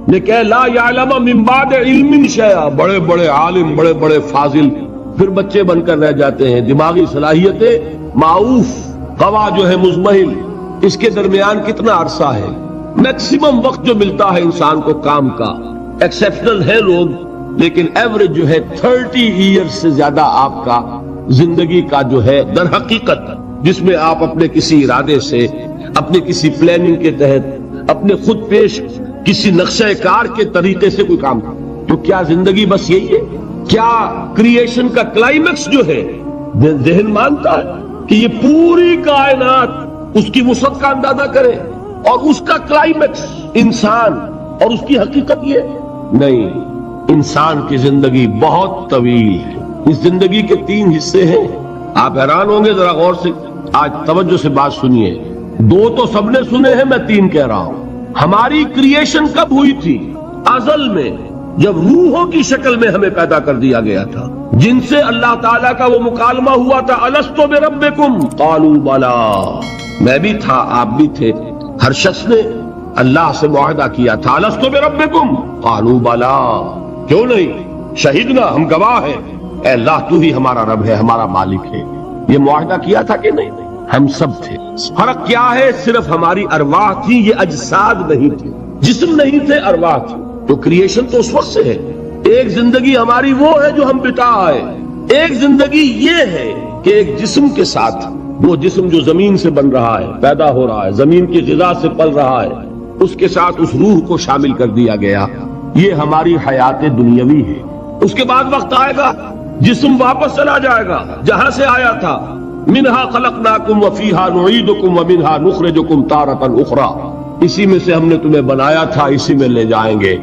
لیکن لا یعلم من بعد علم شیئا، بڑے بڑے عالم، بڑے بڑے فاضل پھر بچے بن کر رہ جاتے ہیں. دماغی صلاحیتیں معوف، قوا جو ہے مزمحل، اس کے درمیان کتنا عرصہ ہے. میکسیمم وقت جو ملتا ہے انسان کو کام کا، ایکسیپشنل ہے لوگ، لیکن ایوریج جو ہے 30 ایئرز سے زیادہ آپ کا زندگی کا جو ہے در حقیقت، جس میں آپ اپنے کسی ارادے سے، اپنے کسی پلاننگ کے تحت، اپنے خود پیش کسی نقشہ کار کے طریقے سے کوئی کام کریں. تو کیا زندگی بس یہی ہے؟ کیا کریشن کا کلائمیکس جو ہے ذہن مانتا ہے کہ یہ پوری کائنات اس کی وسعت کا اندازہ کرے اور اس کا کلائمیکس انسان اور اس کی حقیقت یہ؟ نہیں، انسان کی زندگی بہت طویل ہے. اس زندگی کے 3 حصے ہیں. آپ حیران ہوں گے، ذرا غور سے آج توجہ سے بات سنیے. 2 تو سب نے سنے ہیں، میں 3 کہہ رہا ہوں. ہماری کریشن کب ہوئی تھی؟ ازل میں، جب روحوں کی شکل میں ہمیں پیدا کر دیا گیا تھا، جن سے اللہ تعالیٰ کا وہ مکالمہ ہوا تھا، الستو بربکم قالوا بلا. میں بھی تھا، آپ بھی تھے. ہر شخص نے اللہ سے معاہدہ کیا تھا، الستو بربکم قالوا بلا. کیوں نہیں؟ شہیدنا، ہم گواہ ہیں، اے اللہ تو ہی ہمارا رب ہے، ہمارا مالک ہے. یہ معاہدہ کیا تھا کہ نہیں؟ ہم سب تھے. فرق کیا ہے؟ صرف ہماری ارواح تھی، یہ اجساد نہیں تھے، جسم نہیں تھے، ارواح تھی. تو کریشن تو اس وقت سے ہے. ایک زندگی ہماری وہ ہے جو ہم بتا آئے. ایک زندگی یہ ہے کہ ایک جسم کے ساتھ، وہ جسم جو زمین سے بن رہا ہے، پیدا ہو رہا ہے، زمین کی غذا سے پل رہا ہے، اس کے ساتھ اس روح کو شامل کر دیا گیا. یہ ہماری حیات دنیاوی ہے. اس کے بعد وقت آئے گا، جسم واپس چلا جائے گا جہاں سے آیا تھا. منہا خلقناکم وفیہا نعیدکم ومنہا نخرجکم تارۃ اخری. اسی میں سے ہم نے تمہیں بنایا تھا، اسی میں لے جائیں گے،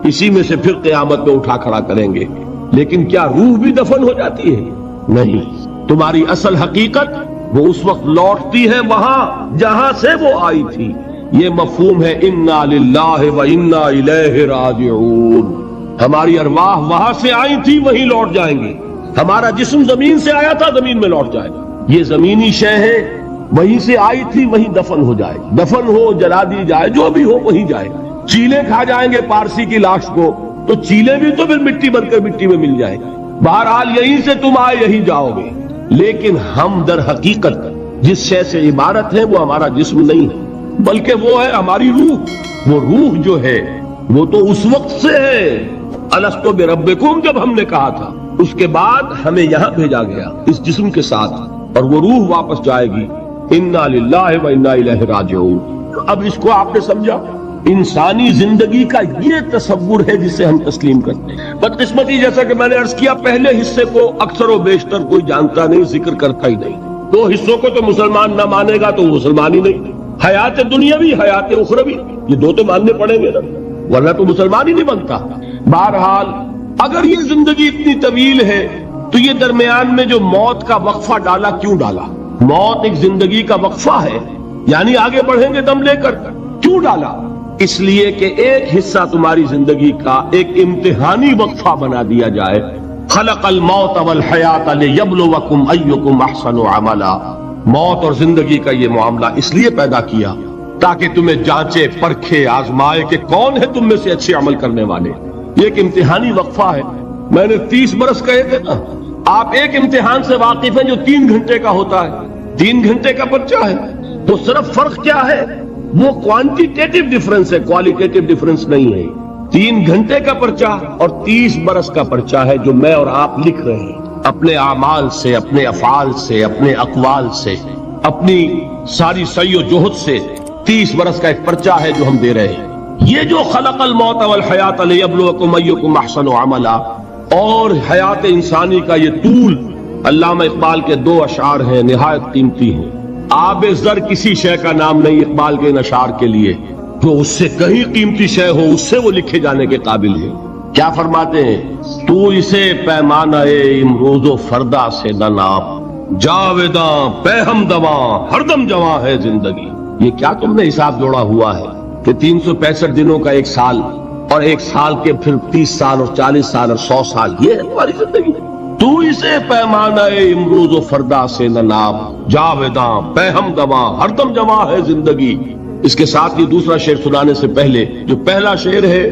اسی میں سے پھر قیامت میں اٹھا کھڑا کریں گے. لیکن کیا روح بھی دفن ہو جاتی ہے؟ نہیں. تمہاری اصل حقیقت وہ اس وقت لوٹتی ہے وہاں جہاں سے وہ آئی تھی. یہ مفہوم ہے انا للہ و انا الیہ راجعون. ہماری ارواح وہاں سے آئی تھی، وہیں لوٹ جائیں گی. ہمارا جسم زمین سے آیا تھا، زمین میں لوٹ جائے گا. یہ زمینی شے ہے، وہیں سے آئی تھی، وہیں دفن ہو جائے. دفن ہو، جلا دی جائے، جو بھی ہو وہیں جائے. چیلے کھا جائیں گے پارسی کی لاش کو، تو چیلے بھی تو پھر مٹی بن کر مٹی میں مل جائے. بہرحال یہیں سے تم آئے، یہیں جاؤ گے. لیکن ہم در حقیقت جس شے سے عبارت ہے وہ ہمارا جسم نہیں ہے، بلکہ وہ ہے ہماری روح. وہ روح جو ہے وہ تو اس وقت سے ہے، الستو بربکم جب ہم نے کہا تھا. اس کے بعد ہمیں یہاں بھیجا گیا اس جسم کے ساتھ، اور وہ روح واپس جائے گی. انا للہ و انا الیہ راجعون. اب اس کو آپ نے سمجھا؟ انسانی زندگی کا یہ تصور ہے جسے ہم تسلیم کرتے ہیں. بدقسمتی جیسا کہ میں نے عرض کیا، پہلے حصے کو اکثر و بیشتر کوئی جانتا نہیں، ذکر کرتا ہی نہیں. 2 حصوں کو تو مسلمان نہ مانے گا تو وہ مسلمان ہی نہیں. حیات دنیاوی، حیات اخروی، یہ 2 تو ماننے پڑیں گے نا، ورنہ تو مسلمان ہی نہیں بنتا. بہرحال اگر یہ زندگی اتنی طویل ہے تو یہ درمیان میں جو موت کا وقفہ ڈالا، کیوں ڈالا؟ موت ایک زندگی کا وقفہ ہے، یعنی آگے بڑھیں گے دم لے کر. کیوں ڈالا؟ اس لیے کہ ایک حصہ تمہاری زندگی کا ایک امتحانی وقفہ بنا دیا جائے. خلق الموت والحیات لیبلوکم ایکم احسن عملا. موت اور زندگی کا یہ معاملہ اس لیے پیدا کیا تاکہ تمہیں جانچے، پرکھے، آزمائے کہ کون ہے تم میں سے اچھے عمل کرنے والے. یہ ایک امتحانی وقفہ ہے. میں نے 30 برس کہے تھے نا. آپ ایک امتحان سے واقف ہیں جو 3 گھنٹے کا ہوتا ہے. 3 گھنٹے کا پرچہ ہے. تو صرف فرق کیا ہے؟ وہ کوانٹیٹیو ڈیفرنس ہے، کوالیٹیٹیو ڈیفرنس نہیں ہے. 3 گھنٹے کا پرچہ اور 30 برس کا پرچہ ہے جو میں اور آپ لکھ رہے ہیں اپنے اعمال سے، اپنے افعال سے، اپنے اقوال سے، اپنی ساری سعی و جہد سے. 30 برس کا ایک پرچہ ہے جو ہم دے رہے ہیں. یہ جو خلق الموت والحیات لیبلوکم ایکم احسن عملا اور حیات انسانی کا یہ طول، علامہ اقبال کے 2 اشعار ہیں، نہایت قیمتی ہیں. آب زر کسی شے کا نام نہیں اقبال کے ان اشعار کے لیے، جو اس سے کہیں قیمتی شے ہو اس سے وہ لکھے جانے کے قابل ہے. کیا فرماتے ہیں؟ تو اسے پیمانہ امروز و فردا سے نہ ناپ، جاویداں پہ ہم دواں ہر دم جواں ہے زندگی. یہ کیا تم نے حساب جوڑا ہوا ہے کہ 365 دنوں کا 1 سال، اور 1 سال کے پھر 30 سال اور 40 سال اور 100 سال، یہ ہے تمہاری زندگی. تو اسے پیمانہ امروز و فردا سے نہ ناپ، جاویداں پہ ہم دواں ہر دم جواں ہے زندگی. اس کے ساتھ یہ دوسرا شعر سنانے سے پہلے جو پہلا شعر ہے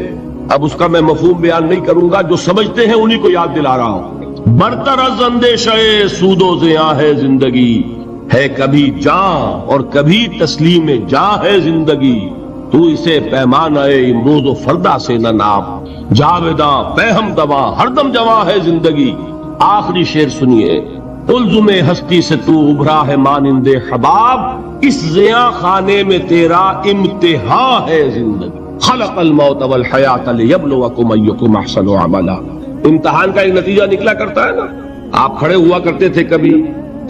اب اس کا میں مفہوم بیان نہیں کروں گا، جو سمجھتے ہیں انہی کو یاد دلا رہا ہوں۔ برتر از اندیشہ سود و زیاں ہے زندگی، ہے کبھی جاں اور کبھی تسلیم جاں ہے زندگی، تو اسے پیمانہ امروز و فردا سے نہ نام، جاویداں پیہم دوا ہر دم جواں ہے زندگی۔ آخری شعر سنیے، الزم ہستی سے تو ابھرا ہے مانند حباب، اس زیاں خانے میں تیرا امتحان ہے زندگی۔ خلق الموت والحیات لیبلوکم ایکم احسن عملا۔ امتحان کا ایک نتیجہ نکلا کرتا ہے نا۔ آپ کھڑے ہوا کرتے تھے کبھی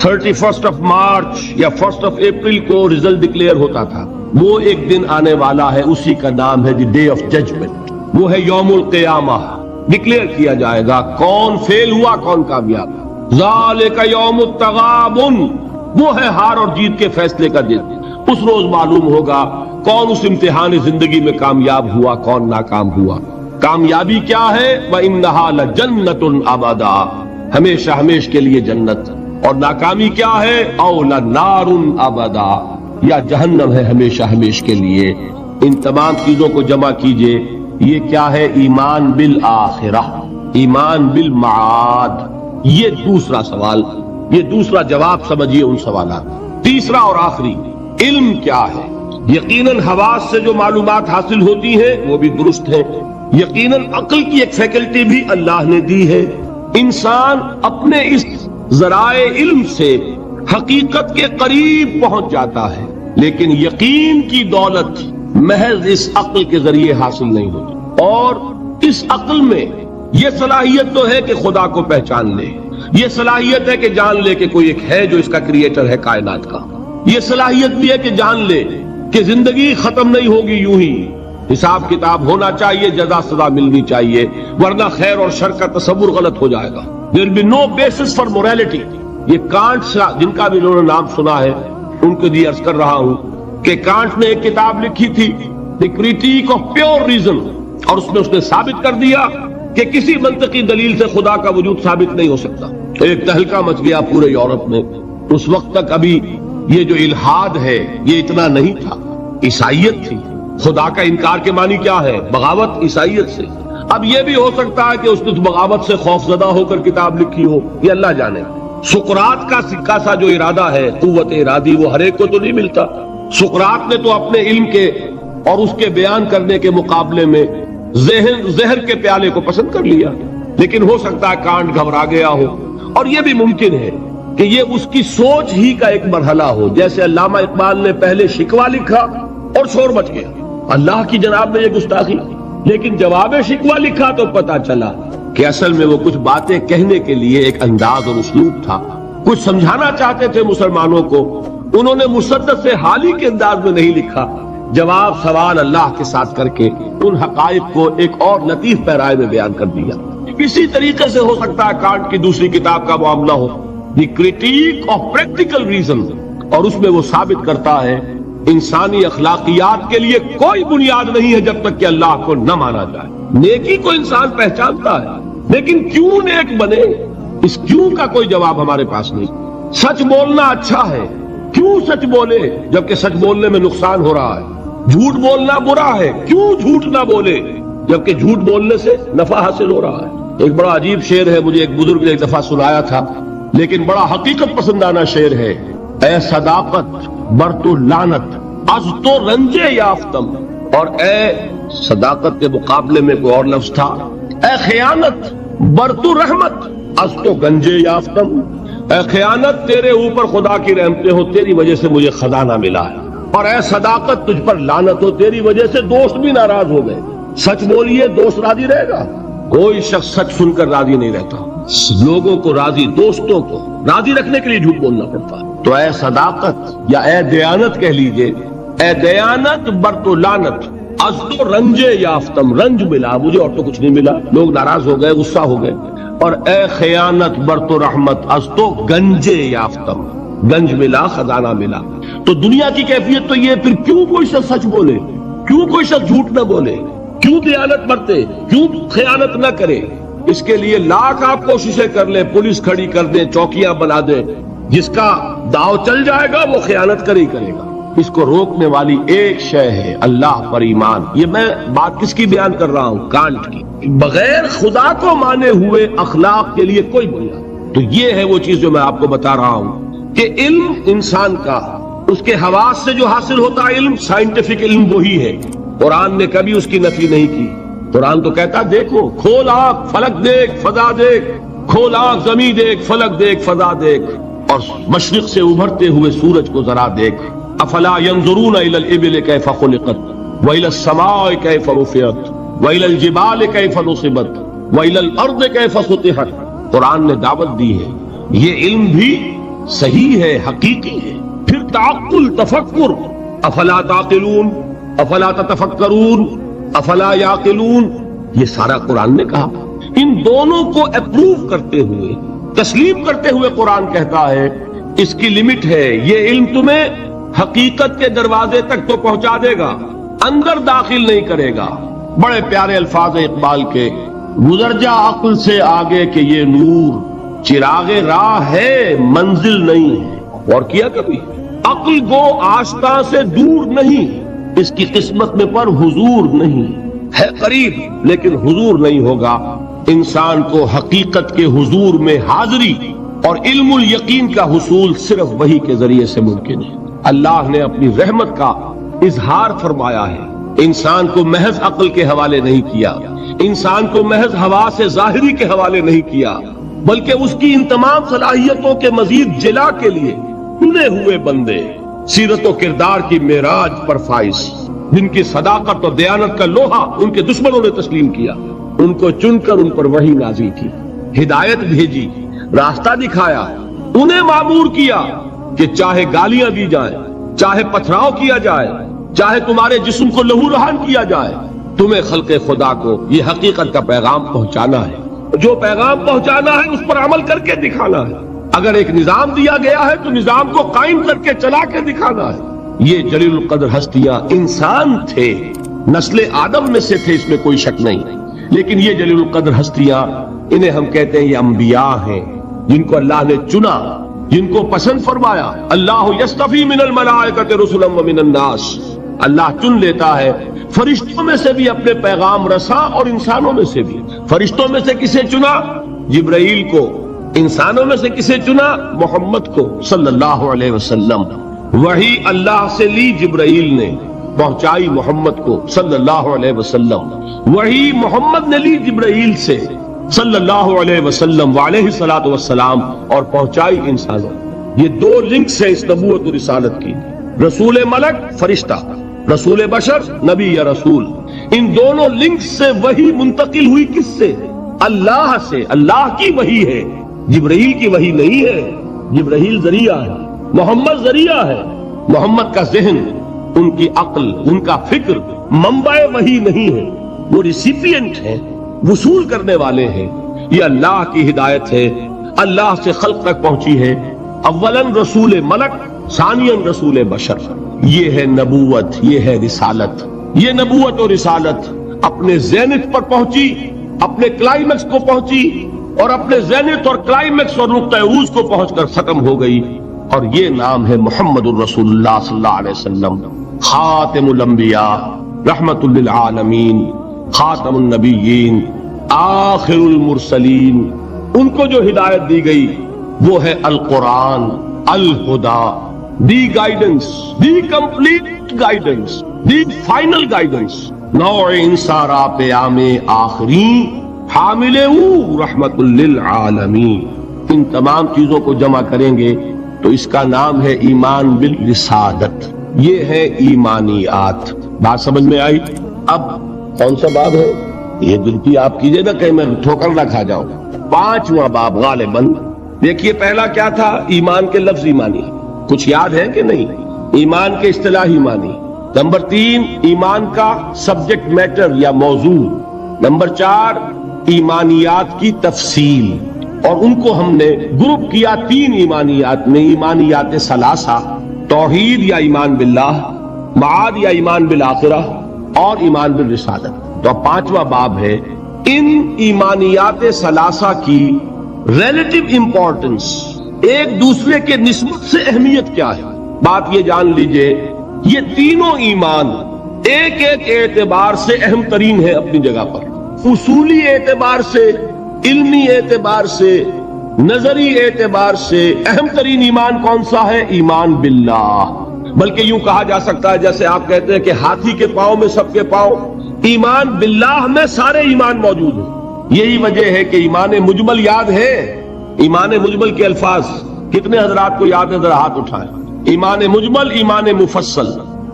31 مارچ یا 1 اپریل کو ریزلٹ ڈکلیئر ہوتا تھا، وہ ایک دن آنے والا ہے، اسی کا نام ہے دی ڈے آف ججمنٹ، وہ ہے یوم القیامہ۔ ڈکلیئر کیا جائے گا کون فیل ہوا کون کامیاب۔ ذالک یوم التغابن، وہ ہے ہار اور جیت کے فیصلے کا دن۔ اس روز معلوم ہوگا کون اس امتحان زندگی میں کامیاب ہوا کون ناکام ہوا۔ کامیابی کیا ہے؟ وَإِنَّهَا لَجَنَّةٌ أَبَدًا، ہمیشہ ہمیش کے لیے جنت، اور ناکامی کیا ہے؟ أَوْ لَنَارٌ أَبَدًا، یا جہنم ہے ہمیشہ ہمیش کے لیے۔ ان تمام چیزوں کو جمع کیجئے، یہ کیا ہے؟ ایمان بالآخرہ، ایمان بالمعاد۔ یہ دوسرا سوال، یہ دوسرا جواب سمجھیے ان سوالات۔ تیسرا اور آخری، علم کیا ہے؟ یقیناً حواس سے جو معلومات حاصل ہوتی ہیں وہ بھی درست ہیں، یقیناً عقل کی ایک فیکلٹی بھی اللہ نے دی ہے۔ انسان اپنے اس ذرائع علم سے حقیقت کے قریب پہنچ جاتا ہے، لیکن یقین کی دولت محض اس عقل کے ذریعے حاصل نہیں ہوتی۔ اور اس عقل میں یہ صلاحیت تو ہے کہ خدا کو پہچان لے، یہ صلاحیت ہے کہ جان لے کہ کوئی ایک ہے جو اس کا کریٹر ہے کائنات کا، یہ صلاحیت بھی ہے کہ جان لے کہ زندگی ختم نہیں ہوگی یوں ہی، حساب کتاب ہونا چاہیے، جزا سزا ملنی چاہیے، ورنہ خیر اور شر کا تصور غلط ہو جائے گا۔ There will be no basis for morality۔ یہ کانٹ جن کا بھی انہوں نے نام سنا ہے ان کو بھی عرض کر رہا ہوں کہ کانٹ نے ایک کتاب لکھی تھی دی کریٹیک آف پیور ریزن، اور اس میں اس نے ثابت کر دیا کہ کسی منطقی دلیل سے خدا کا وجود ثابت نہیں ہو سکتا۔ ایک تہلکہ مچ گیا پورے یورپ میں۔ اس وقت تک ابھی یہ جو الحاد ہے یہ اتنا نہیں تھا، عیسائیت تھی۔ خدا کا انکار کے معنی کیا ہے؟ بغاوت عیسائیت سے۔ اب یہ بھی ہو سکتا ہے کہ اس نے بغاوت سے خوف زدہ ہو کر کتاب لکھی ہو، یہ اللہ جانے۔ سقراط کا سکہ سا جو ارادہ ہے، قوت ارادی، وہ ہر ایک کو تو نہیں ملتا۔ سقراط نے تو اپنے علم کے اور اس کے بیان کرنے کے مقابلے میں زہر کے پیالے کو پسند کر لیا، لیکن ہو سکتا ہے کانٹ گھبرا گیا ہو، اور یہ بھی ممکن ہے کہ یہ اس کی سوچ ہی کا ایک مرحلہ ہو۔ جیسے علامہ اقبال نے پہلے شکوہ لکھا اور شور مچ گیا، اللہ کی جناب میں یہ گستاخی، لیکن جواب شکوہ لکھا تو پتا چلا کہ اصل میں وہ کچھ باتیں کہنے کے لیے ایک انداز اور اسلوب تھا، کچھ سمجھانا چاہتے تھے مسلمانوں کو، انہوں نے مسدس سے حالی کے انداز میں نہیں لکھا، جواب سوال اللہ کے ساتھ کر کے ان حقائق کو ایک اور لطیف پیرائے میں بیان کر دیا۔ اسی طریقے سے ہو سکتا ہے کانٹ کی دوسری کتاب کا معاملہ ہو، دی کریٹیک آف پریکٹیکل ریزن، اور اس میں وہ ثابت کرتا ہے انسانی اخلاقیات کے لیے کوئی بنیاد نہیں ہے جب تک کہ اللہ کو نہ مانا جائے۔ نیکی کو انسان پہچانتا ہے، لیکن کیوں نیک بنے، اس کیوں کا کوئی جواب ہمارے پاس نہیں۔ سچ بولنا اچھا ہے، کیوں سچ بولے جبکہ سچ بولنے میں نقصان ہو رہا ہے۔ جھوٹ بولنا برا ہے، کیوں جھوٹ نہ بولے جبکہ جھوٹ بولنے سے نفع حاصل ہو رہا ہے۔ ایک بڑا عجیب شعر ہے، مجھے ایک بزرگ نے ایک دفعہ سنایا تھا، لیکن بڑا حقیقت پسندانہ شعر ہے۔ اے صداقت بر تو لعنت از تو رنجے یافتم، اور اے صداقت کے مقابلے میں کوئی اور لفظ تھا، اے خیانت بر تو رحمت از تو گنجے یافتم، اے خیانت تیرے اوپر خدا کی رحمتیں ہو، تیری وجہ سے مجھے خزانہ ملا ہے، اور اے صداقت تجھ پر لعنت ہو، تیری وجہ سے دوست بھی ناراض ہو گئے۔ سچ بولیے، دوست راضی رہے گا؟ کوئی شخص سچ سن کر راضی نہیں رہتا، لوگوں کو راضی، دوستوں کو راضی رکھنے کے لیے جھوٹ بولنا پڑتا ہے۔ تو اے صداقت یا اے دیانت کہہ لیجئے، اے دیانت بر تو لعنت از تو رنجے یافتم، رنج ملا مجھے اور تو کچھ نہیں ملا، لوگ ناراض ہو گئے، غصہ ہو گئے، اور اے خیانت بر تو رحمت از تو گنجے یافتم، گنج ملا، خزانہ ملا۔ تو دنیا کی کیفیت تو یہ، پھر کیوں کوئی شخص سچ بولے، کیوں کوئی شخص جھوٹ نہ بولے، کیوں دیانت برتے، کیوں خیانت نہ کرے؟ اس کے لیے لاکھ آپ کوششیں کر لیں، پولیس کھڑی کر دیں، چوکیاں بنا دیں، جس کا داؤ چل جائے گا وہ خیانت کر ہی کرے گا۔ اس کو روکنے والی ایک شے ہے اللہ پر ایمان. یہ میں بات کس کی بیان کر رہا ہوں؟ کانٹ کی. بغیر خدا کو مانے ہوئے اخلاق کے لیے کوئی بنیاد. تو یہ ہے وہ چیز جو میں آپ کو بتا رہا ہوں کہ علم انسان کا اس کے حواس سے جو حاصل ہوتا ہے علم، سائنٹیفک علم وہی ہے. قرآن نے کبھی اس کی نفی نہیں کی. قرآن تو کہتا دیکھو، کھول آنکھ فلک دیکھ فضا دیکھ، کھول آنکھ زمین دیکھ فلک دیکھ فضا دیکھ، اور مشرق سے ابھرتے ہوئے سورج کو ذرا دیکھ. افلا ينظرون الى الابل كيف خلقت والى السماء كيف رفعت والى الجبال كيف نصبت والى الارض كيف سطحت. قرآن نے دعوت دی ہے. یہ علم بھی صحیح ہے، حقیقی ہے. پھر تعقل، تفکر، افلا تعقلون، افلا تتفکرون، افلا یعقلون، یہ سارا قرآن نے کہا. ان دونوں کو اپروو کرتے ہوئے، تسلیم کرتے ہوئے قرآن کہتا ہے اس کی لمٹ ہے. یہ علم تمہیں حقیقت کے دروازے تک تو پہنچا دے گا، اندر داخل نہیں کرے گا. بڑے پیارے الفاظ اقبال کے، گزر جا عقل سے آگے کہ یہ نور چراغ راہ ہے منزل نہیں ہے. اور کیا کبھی؟ عقل گو آستاں سے دور نہیں، اس کی قسمت میں پر حضور نہیں ہے. قریب لیکن حضور نہیں ہوگا. انسان کو حقیقت کے حضور میں حاضری اور علم الیقین کا حصول صرف وحی کے ذریعے سے ممکن ہے. اللہ نے اپنی رحمت کا اظہار فرمایا ہے. انسان کو محض عقل کے حوالے نہیں کیا، انسان کو محض حواس ظاہری کے حوالے نہیں کیا، بلکہ اس کی ان تمام صلاحیتوں کے مزید جلا کے لیے چنے ہوئے بندے، سیرت و کردار کی معراج پر فائز، جن کی صداقت اور دیانت کا لوہا ان کے دشمنوں نے تسلیم کیا، ان کو چن کر ان پر وحی نازل کی، ہدایت بھیجی، راستہ دکھایا، انہیں مامور کیا کہ چاہے گالیاں دی جائیں، چاہے پتھراؤ کیا جائے، چاہے تمہارے جسم کو لہو لہان کیا جائے، تمہیں خلق خدا کو یہ حقیقت کا پیغام پہنچانا ہے. جو پیغام پہنچانا ہے اس پر عمل کر کے دکھانا ہے. اگر ایک نظام دیا گیا ہے تو نظام کو قائم کر کے چلا کے دکھانا ہے. یہ جلیل القدر ہستیاں انسان تھے، نسل آدم میں سے تھے، اس میں کوئی شک نہیں. لیکن یہ جلیل القدر ہستیاں، انہیں ہم کہتے ہیں یہ انبیاء ہیں، جن کو اللہ نے چنا، جن کو پسند فرمایا. اللہ یصطفی من الملائکۃ رسلا ومن الناس. اللہ چن لیتا ہے فرشتوں میں سے بھی اپنے پیغام رساں اور انسانوں میں سے بھی. فرشتوں میں سے کسے چنا؟ جبرائیل کو. انسانوں میں سے کسے چنا؟ محمد کو صلی اللہ علیہ وسلم. وہی اللہ سے لی جبرائیل نے، پہنچائی محمد کو صلی اللہ علیہ وسلم. وہی محمد نے لی جبرائیل سے صلی اللہ علیہ وسلم وعلیہ الصلوۃ والسلام، اور پہنچائی انسانوں. یہ دو لنکس ہیں اس نبوت و رسالت کی. رسول ملک فرشتہ، رسول بشر نبی یا رسول. ان دونوں لنکس سے وحی منتقل ہوئی کس سے؟ اللہ سے. اللہ کی وحی ہے، جبرائیل کی وحی نہیں ہے. جبرائیل ذریعہ ہے، محمد ذریعہ ہے. محمد کا ذہن، ان کی عقل، ان کا فکر منبع وحی نہیں ہے. وہ ریسیپینٹ ہیں، وصول کرنے والے ہیں. یہ اللہ کی ہدایت ہے، اللہ سے خلق تک پہنچی ہے. اولاً رسول ملک، ثانیاً رسول بشر. یہ ہے نبوت، یہ ہے رسالت. یہ نبوت اور رسالت اپنے زینت پر پہنچی، اپنے کلائمیکس کو پہنچی، اور اپنے زینت اور کلائمیکس اور نقطہ عروج کو پہنچ کر ختم ہو گئی. اور یہ نام ہے محمد الرسول اللہ صلی اللہ علیہ وسلم، خاتم الانبیاء، رحمت للعالمین، خاتم النبیین، آخر المرسلین. ان کو جو ہدایت دی گئی وہ ہے القرآن، الہدا، the guidance, the complete guidance, the final guidance. نوع انصارا پیام آخری حامل رحمت للعالمین. ان تمام چیزوں کو جمع کریں گے تو اس کا نام ہے ایمان بالرسالت. یہ ہے ایمانیات. بات سمجھ میں آئی؟ اب کون سا باب ہے یہ؟ دل کی آپ کیجئے نا کہیں میں ٹھوکر نہ کھا جاؤں. 5واں باب غالباً. دیکھیے پہلا کیا تھا؟ ایمان کے لفظ ایمانی. کچھ یاد ہے کہ نہیں؟ ایمان کے اصطلاحی معنی. نمبر 3 ایمان کا سبجیکٹ میٹر یا موضوع. نمبر 4 ایمانیات کی تفصیل. اور ان کو ہم نے گروپ کیا 3 ایمانیات میں. ایمانیات ثلاثہ، توحید یا ایمان باللہ، معاد یا ایمان بالآخرہ، اور ایمان بالرسالت. تو 5واں باب ہے ان ایمانیات ثلاثہ کی ریلیٹو امپورٹنس، ایک دوسرے کے نسبت سے اہمیت کیا ہے. بات یہ جان لیجئے یہ تینوں ایمان ایک ایک اعتبار سے اہم ترین ہے اپنی جگہ پر، اصولی اعتبار سے، علمی اعتبار سے، نظری اعتبار سے اہم ترین ایمان کون سا ہے؟ ایمان باللہ۔ بلکہ یوں کہا جا سکتا ہے جیسے آپ کہتے ہیں کہ ہاتھی کے پاؤں میں سب کے پاؤں، ایمان باللہ میں سارے ایمان موجود ہیں۔ یہی وجہ ہے کہ ایمان مجمل یاد ہے؟ ایمان مجمل کے الفاظ کتنے حضرات کو یاد ہے؟ ذرا ہاتھ اٹھائیں۔ ایمان مجمل، ایمان مفصل،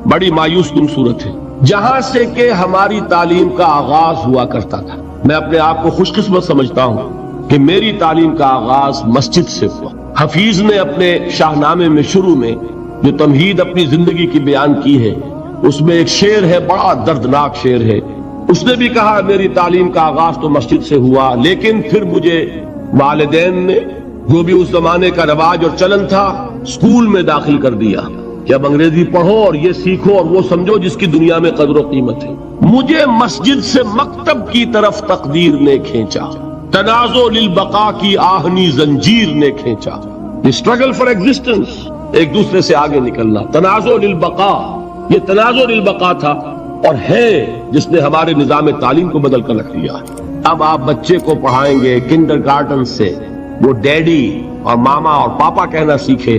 بڑی مایوس کن صورت ہے، جہاں سے کہ ہماری تعلیم کا آغاز ہوا کرتا تھا۔ میں اپنے آپ کو خوش قسمت سمجھتا ہوں کہ میری تعلیم کا آغاز مسجد سے ہوا۔ حفیظ نے اپنے شاہنامے میں شروع میں جو تمہید اپنی زندگی کی بیان کی ہے، اس میں ایک شعر ہے، بڑا دردناک شعر ہے۔ اس نے بھی کہا میری تعلیم کا آغاز تو مسجد سے ہوا، لیکن پھر مجھے والدین نے، جو بھی اس زمانے کا رواج اور چلن تھا، اسکول میں داخل کر دیا کہ اب انگریزی پڑھو اور یہ سیکھو اور وہ سمجھو جس کی دنیا میں قدر و قیمت ہے۔ مجھے مسجد سے مکتب کی طرف تقدیر نے کھینچا، تنازع للبقاء کی آہنی زنجیر نے کھینچا۔ اسٹرگل فار ایگزسٹنس، ایک دوسرے سے آگے نکلنا، تنازع للبقاء، یہ تنازع للبقاء تھا اور ہے جس نے ہمارے نظام تعلیم کو بدل کر رکھ دیا۔ اب آپ بچے کو پڑھائیں گے کنڈر گارڈن سے، وہ ڈیڈی اور ماما اور پاپا کہنا سیکھے،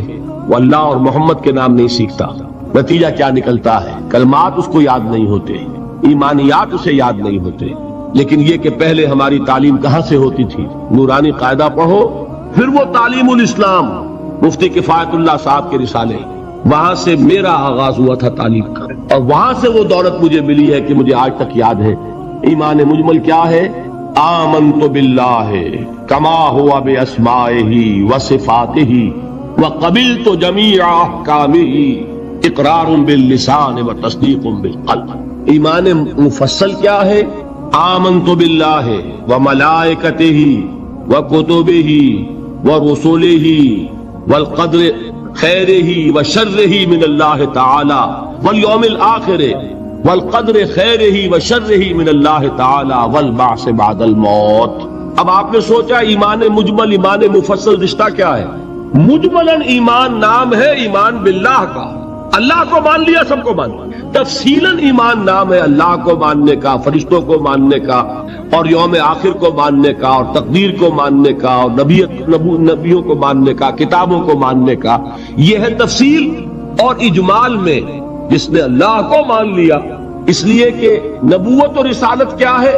وہ اللہ اور محمد کے نام نہیں سیکھتا۔ نتیجہ کیا نکلتا ہے؟ کلمات اس کو یاد نہیں ہوتے، ایمانیات اسے یاد نہیں ہوتے۔ لیکن یہ کہ پہلے ہماری تعلیم کہاں سے ہوتی تھی؟ نورانی قاعدہ پڑھو، پھر وہ تعلیم الاسلام، مفتی کفایت اللہ صاحب کے رسالے، وہاں سے میرا آغاز ہوا تھا تعلیم کا، اور وہاں سے وہ دولت مجھے ملی ہے کہ مجھے آج تک یاد ہے۔ ایمان مجمل کیا ہے؟ آمنت باللہ کما ہوا باسمائہ وصفاتہ وقبلت جمیع احکامہ اقرار باللسان وتصدیق بالقلب۔ ایمان مفصل کیا ہے؟ آمنت باللہ وملائکتہ وکتبہ ورسلہ والقدر خیرہ وشرہ من اللہ تعالی والیوم الآخر والقدر خیرہ وشرہ من اللہ تعالی والبعث بعد الموت۔ اب آپ نے سوچا ایمان مجمل ایمان مفصل رشتہ کیا ہے؟ مجملاً ایمان نام ہے ایمان باللہ کا، اللہ کو مان لیا، سب کو مان لیا۔ تفصیلاً ایمان نام ہے اللہ کو ماننے کا، فرشتوں کو ماننے کا، اور یوم آخر کو ماننے کا، اور تقدیر کو ماننے کا، اور نبیوں کو ماننے کا، کتابوں کو ماننے کا۔ یہ ہے تفصیل اور اجمال میں جس نے اللہ کو مان لیا، اس لیے کہ نبوت اور رسالت کیا ہے؟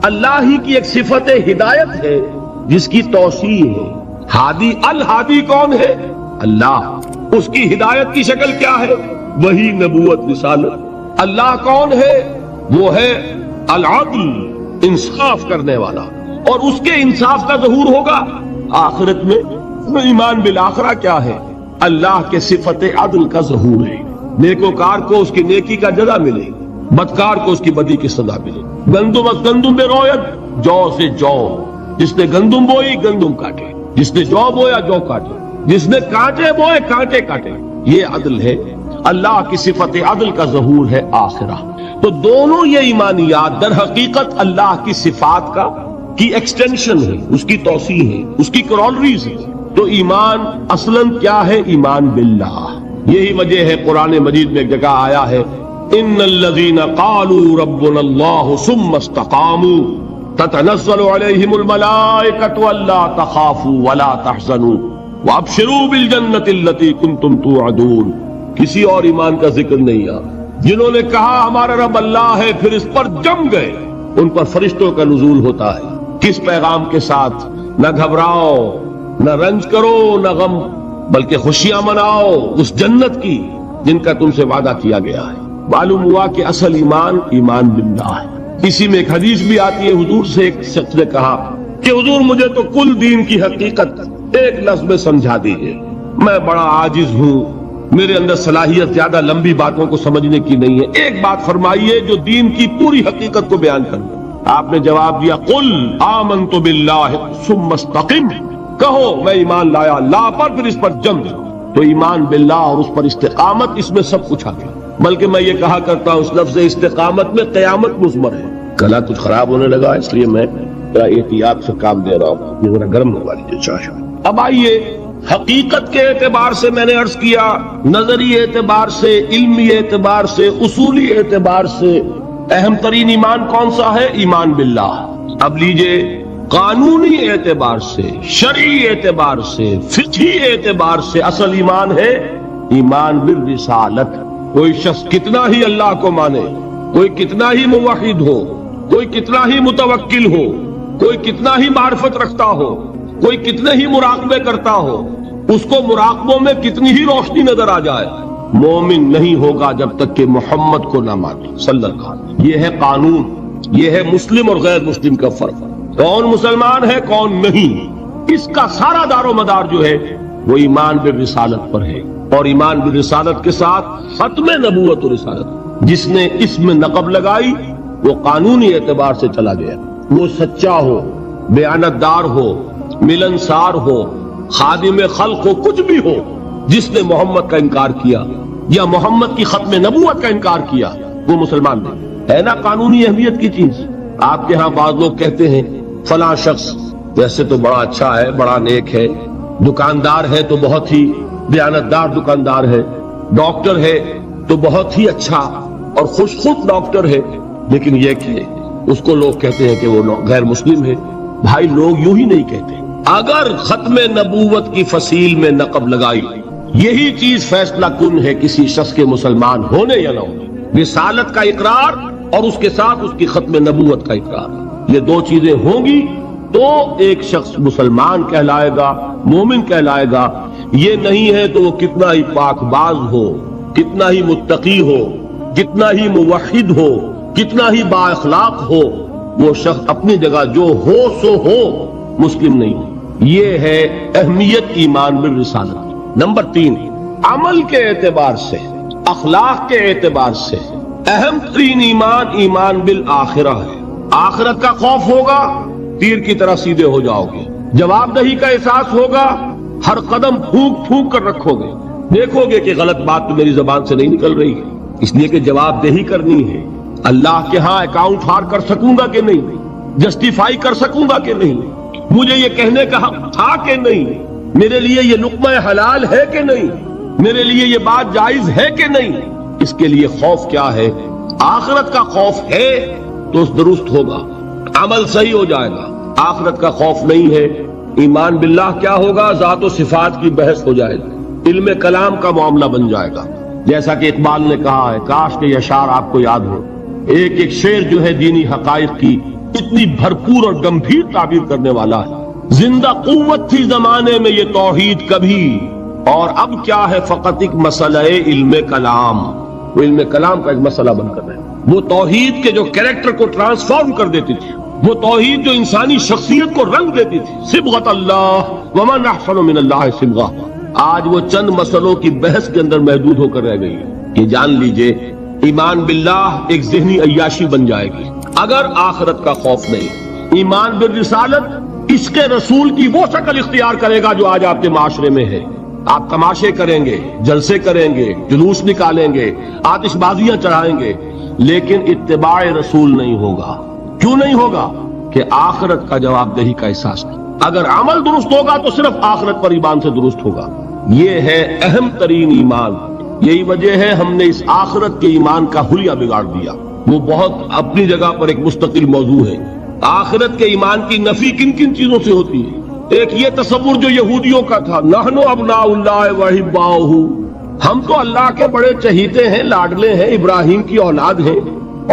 اللہ ہی کی ایک صفت ہدایت ہے جس کی توسیع ہے۔ ہادی، الہادی کون ہے؟ اللہ، اس کی ہدایت کی شکل کیا ہے؟ وہی نبوت رسالت۔ اللہ کون ہے؟ وہ ہے العدل، انصاف کرنے والا، اور اس کے انصاف کا ظہور ہوگا آخرت میں۔ ایمان بالآخرہ کیا ہے؟ اللہ کے صفت عدل کا ظہور ہے، نیکوکار کو اس کی نیکی کا جزا ملے، بدکار کو اس کی بدی کی سزا ملے۔ گندم از گندم بے رویت، جو سے جو، جس نے گندم بوئی گندم کاٹے، جس نے جو بویا جو کاٹے، جس نے کانٹے بوئے کانٹے کاٹے۔ یہ عدل ہے، اللہ کی صفت عدل کا ظہور ہے آخرہ۔ تو دونوں یہ ایمانیات در حقیقت اللہ کی صفات کی ایکسٹینشن ہے، اس کی توسیع ہے، اس کی کرولریز ہے۔ تو ایمان اصلاً کیا ہے؟ ایمان باللہ۔ یہی وجہ ہے قرآن مجید میں ایک جگہ آیا ہے ان الذین قالوا ربنا اللہ ثم استقاموا تتنزل علیہم الملائکۃ الا تخافوا ولا تحزنوا وابشروا بالجنۃ التي کنتم توعدون۔ کسی اور ایمان کا ذکر نہیں ہے۔ جنہوں نے کہا ہمارا رب اللہ ہے، پھر اس پر جم گئے، ان پر فرشتوں کا نزول ہوتا ہے۔ کس پیغام کے ساتھ؟ نہ گھبراؤ، نہ رنج کرو، نہ غم، بلکہ خوشیاں مناؤ اس جنت کی جن کا تم سے وعدہ کیا گیا ہے۔ معلوم ہوا کہ اصل ایمان ایمان باللہ ہے۔ اسی میں ایک حدیث بھی آتی ہے، حضور سے ایک شخص نے کہا کہ حضور مجھے تو کل دین کی حقیقت ایک لفظ میں سمجھا دیجیے، میں بڑا عاجز ہوں، میرے اندر صلاحیت زیادہ لمبی باتوں کو سمجھنے کی نہیں ہے، ایک بات فرمائیے جو دین کی پوری حقیقت کو بیان کر دے۔ آپ نے جواب دیا قل آمنت باللہ ثم استقم، کہو میں ایمان لایا اللہ پر، پھر اس پر جم جاؤ۔ تو ایمان باللہ اور اس پر استقامت، اس میں سب کچھ آ گیا۔ بلکہ میں یہ کہا کرتا ہوں اس لفظ استقامت میں قیامت مضمر ہے۔ گلا کچھ خراب ہونے لگا، اس لیے میں ذرا احتیاط سے کام دے رہا ہوں، یہ ذرا گرم ہوا لیجیے چاہ۔ اب آئیے حقیقت کے اعتبار سے میں نے عرض کیا، نظری اعتبار سے، علمی اعتبار سے، اصولی اعتبار سے اہم ترین ایمان کون سا ہے؟ ایمان باللہ۔ اب لیجئے قانونی اعتبار سے، شرعی اعتبار سے، فقہی اعتبار سے اصل ایمان ہے ایمان بالرسالت۔ کوئی شخص کتنا ہی اللہ کو مانے، کوئی کتنا ہی موحد ہو، کوئی کتنا ہی متوکل ہو، کوئی کتنا ہی معرفت رکھتا ہو، کوئی کتنے ہی مراقبے کرتا ہو، اس کو مراقبوں میں کتنی ہی روشنی نظر آ جائے، مومن نہیں ہوگا جب تک کہ محمد کو نہ مانے صلی اللہ علیہ وسلم۔ یہ ہے قانون، یہ ہے مسلم اور غیر مسلم کا فرق، کون مسلمان ہے کون نہیں۔ اس کا سارا دار و مدار جو ہے وہ ایمان بالرسالت پر ہے، اور ایمان بالرسالت کے ساتھ ختم نبوت و رسالت۔ جس نے اس میں نقب لگائی وہ قانونی اعتبار سے چلا گیا، وہ سچا ہو، بیانت دار ہو، ملنسار ہو، خادم خلق ہو، کچھ بھی ہو، جس نے محمد کا انکار کیا یا محمد کی ختم نبوت کا انکار کیا وہ مسلمان نہیں ہے۔ نا قانونی اہمیت کی چیز۔ آپ کے ہاں بعض لوگ کہتے ہیں فلاں شخص ویسے تو بڑا اچھا ہے، بڑا نیک ہے، دکاندار ہے تو بہت ہی دیانتدار دکاندار ہے، ڈاکٹر ہے تو بہت ہی اچھا اور خوش خود ڈاکٹر ہے، لیکن یہ کہ اس کو لوگ کہتے ہیں کہ وہ غیر مسلم ہے۔ بھائی لوگ یوں ہی نہیں کہتے، اگر ختم نبوت کی فصیل میں نقب لگائی یہی چیز فیصلہ کن ہے کسی شخص کے مسلمان ہونے یا نہ ہونے، رسالت کا اقرار اور اس کے ساتھ اس کی ختم نبوت کا اقرار، یہ دو چیزیں ہوں گی تو ایک شخص مسلمان کہلائے گا، مومن کہلائے گا۔ یہ نہیں ہے تو وہ کتنا ہی پاک باز ہو، کتنا ہی متقی ہو، کتنا ہی موحد ہو، کتنا ہی با اخلاق ہو، وہ شخص اپنی جگہ جو ہو سو ہو، مسلم نہیں۔ یہ ہے اہمیت ایمان بالرسالت۔ نمبر 3، عمل کے اعتبار سے، اخلاق کے اعتبار سے اہم ترین ایمان ایمان بالآخرہ ہے۔ آخرت کا خوف ہوگا، تیر کی طرح سیدھے ہو جاؤ گے، جواب دہی کا احساس ہوگا، ہر قدم پھونک پھونک کر رکھو گے، دیکھو گے کہ غلط بات تو میری زبان سے نہیں نکل رہی ہے، اس لیے کہ جواب دہی کرنی ہے۔ اللہ کے ہاں اکاؤنٹ فار کر سکوں گا کہ نہیں، جسٹیفائی کر سکوں گا کہ نہیں، مجھے یہ کہنے کا حق تھا کہ نہیں، میرے لیے یہ لقمہ حلال ہے کہ نہیں، میرے لیے یہ بات جائز ہے کہ نہیں۔ اس کے لیے خوف کیا ہے؟ آخرت کا خوف ہے تو درست ہوگا، عمل صحیح ہو جائے گا۔ آخرت کا خوف نہیں ہے، ایمان باللہ کیا ہوگا؟ ذات و صفات کی بحث ہو جائے گی، علم کلام کا معاملہ بن جائے گا۔ جیسا کہ اقبال نے کہا ہے، کاش کہ یہ اشعار آپ کو یاد ہو، ایک ایک شعر جو ہے دینی حقائق کی اتنی بھرپور اور گمبھیر تعبیر کرنے والا ہے۔ زندہ قوت تھی زمانے میں یہ توحید کبھی، اور اب کیا ہے فقط ایک مسئلہ علم کلام۔ وہ علم کلام کا ایک مسئلہ بن کر ہے، وہ توحید کے جو کریکٹر کو ٹرانسفارم کر دیتی تھی، وہ توحید جو انسانی شخصیت کو رنگ دیتی تھی، صبغۃ اللہ ومن احسن من اللہ صبغہ، آج وہ چند مسئلوں کی بحث کے اندر محدود ہو کر رہ گئی ہے۔ یہ جان لیجئے ایمان باللہ ایک ذہنی عیاشی بن جائے گی اگر آخرت کا خوف نہیں۔ ایمان بالرسالت عشق رسول کی وہ شکل اختیار کرے گا جو آج آپ کے معاشرے میں ہے۔ آپ تماشے کریں گے، جلسے کریں گے، جلوس نکالیں گے، آتش بازیاں چڑھائیں گے، لیکن اتباع رسول نہیں ہوگا۔ کیوں نہیں ہوگا؟ کہ آخرت کا جواب دہی کا احساس نہیں۔ اگر عمل درست ہوگا تو صرف آخرت پر ایمان سے درست ہوگا۔ یہ ہے اہم ترین ایمان۔ یہی وجہ ہے ہم نے اس آخرت کے ایمان کا حلیہ بگاڑ دیا، وہ بہت اپنی جگہ پر ایک مستقل موضوع ہے۔ آخرت کے ایمان کی نفی کن کن چیزوں سے ہوتی ہے؟ ایک یہ تصور جو یہودیوں کا تھا، نحن ابناء اللہ واحباؤہ، ہم تو اللہ کے بڑے چہیتے ہیں، لاڈلے ہیں، ابراہیم کی اولاد ہیں،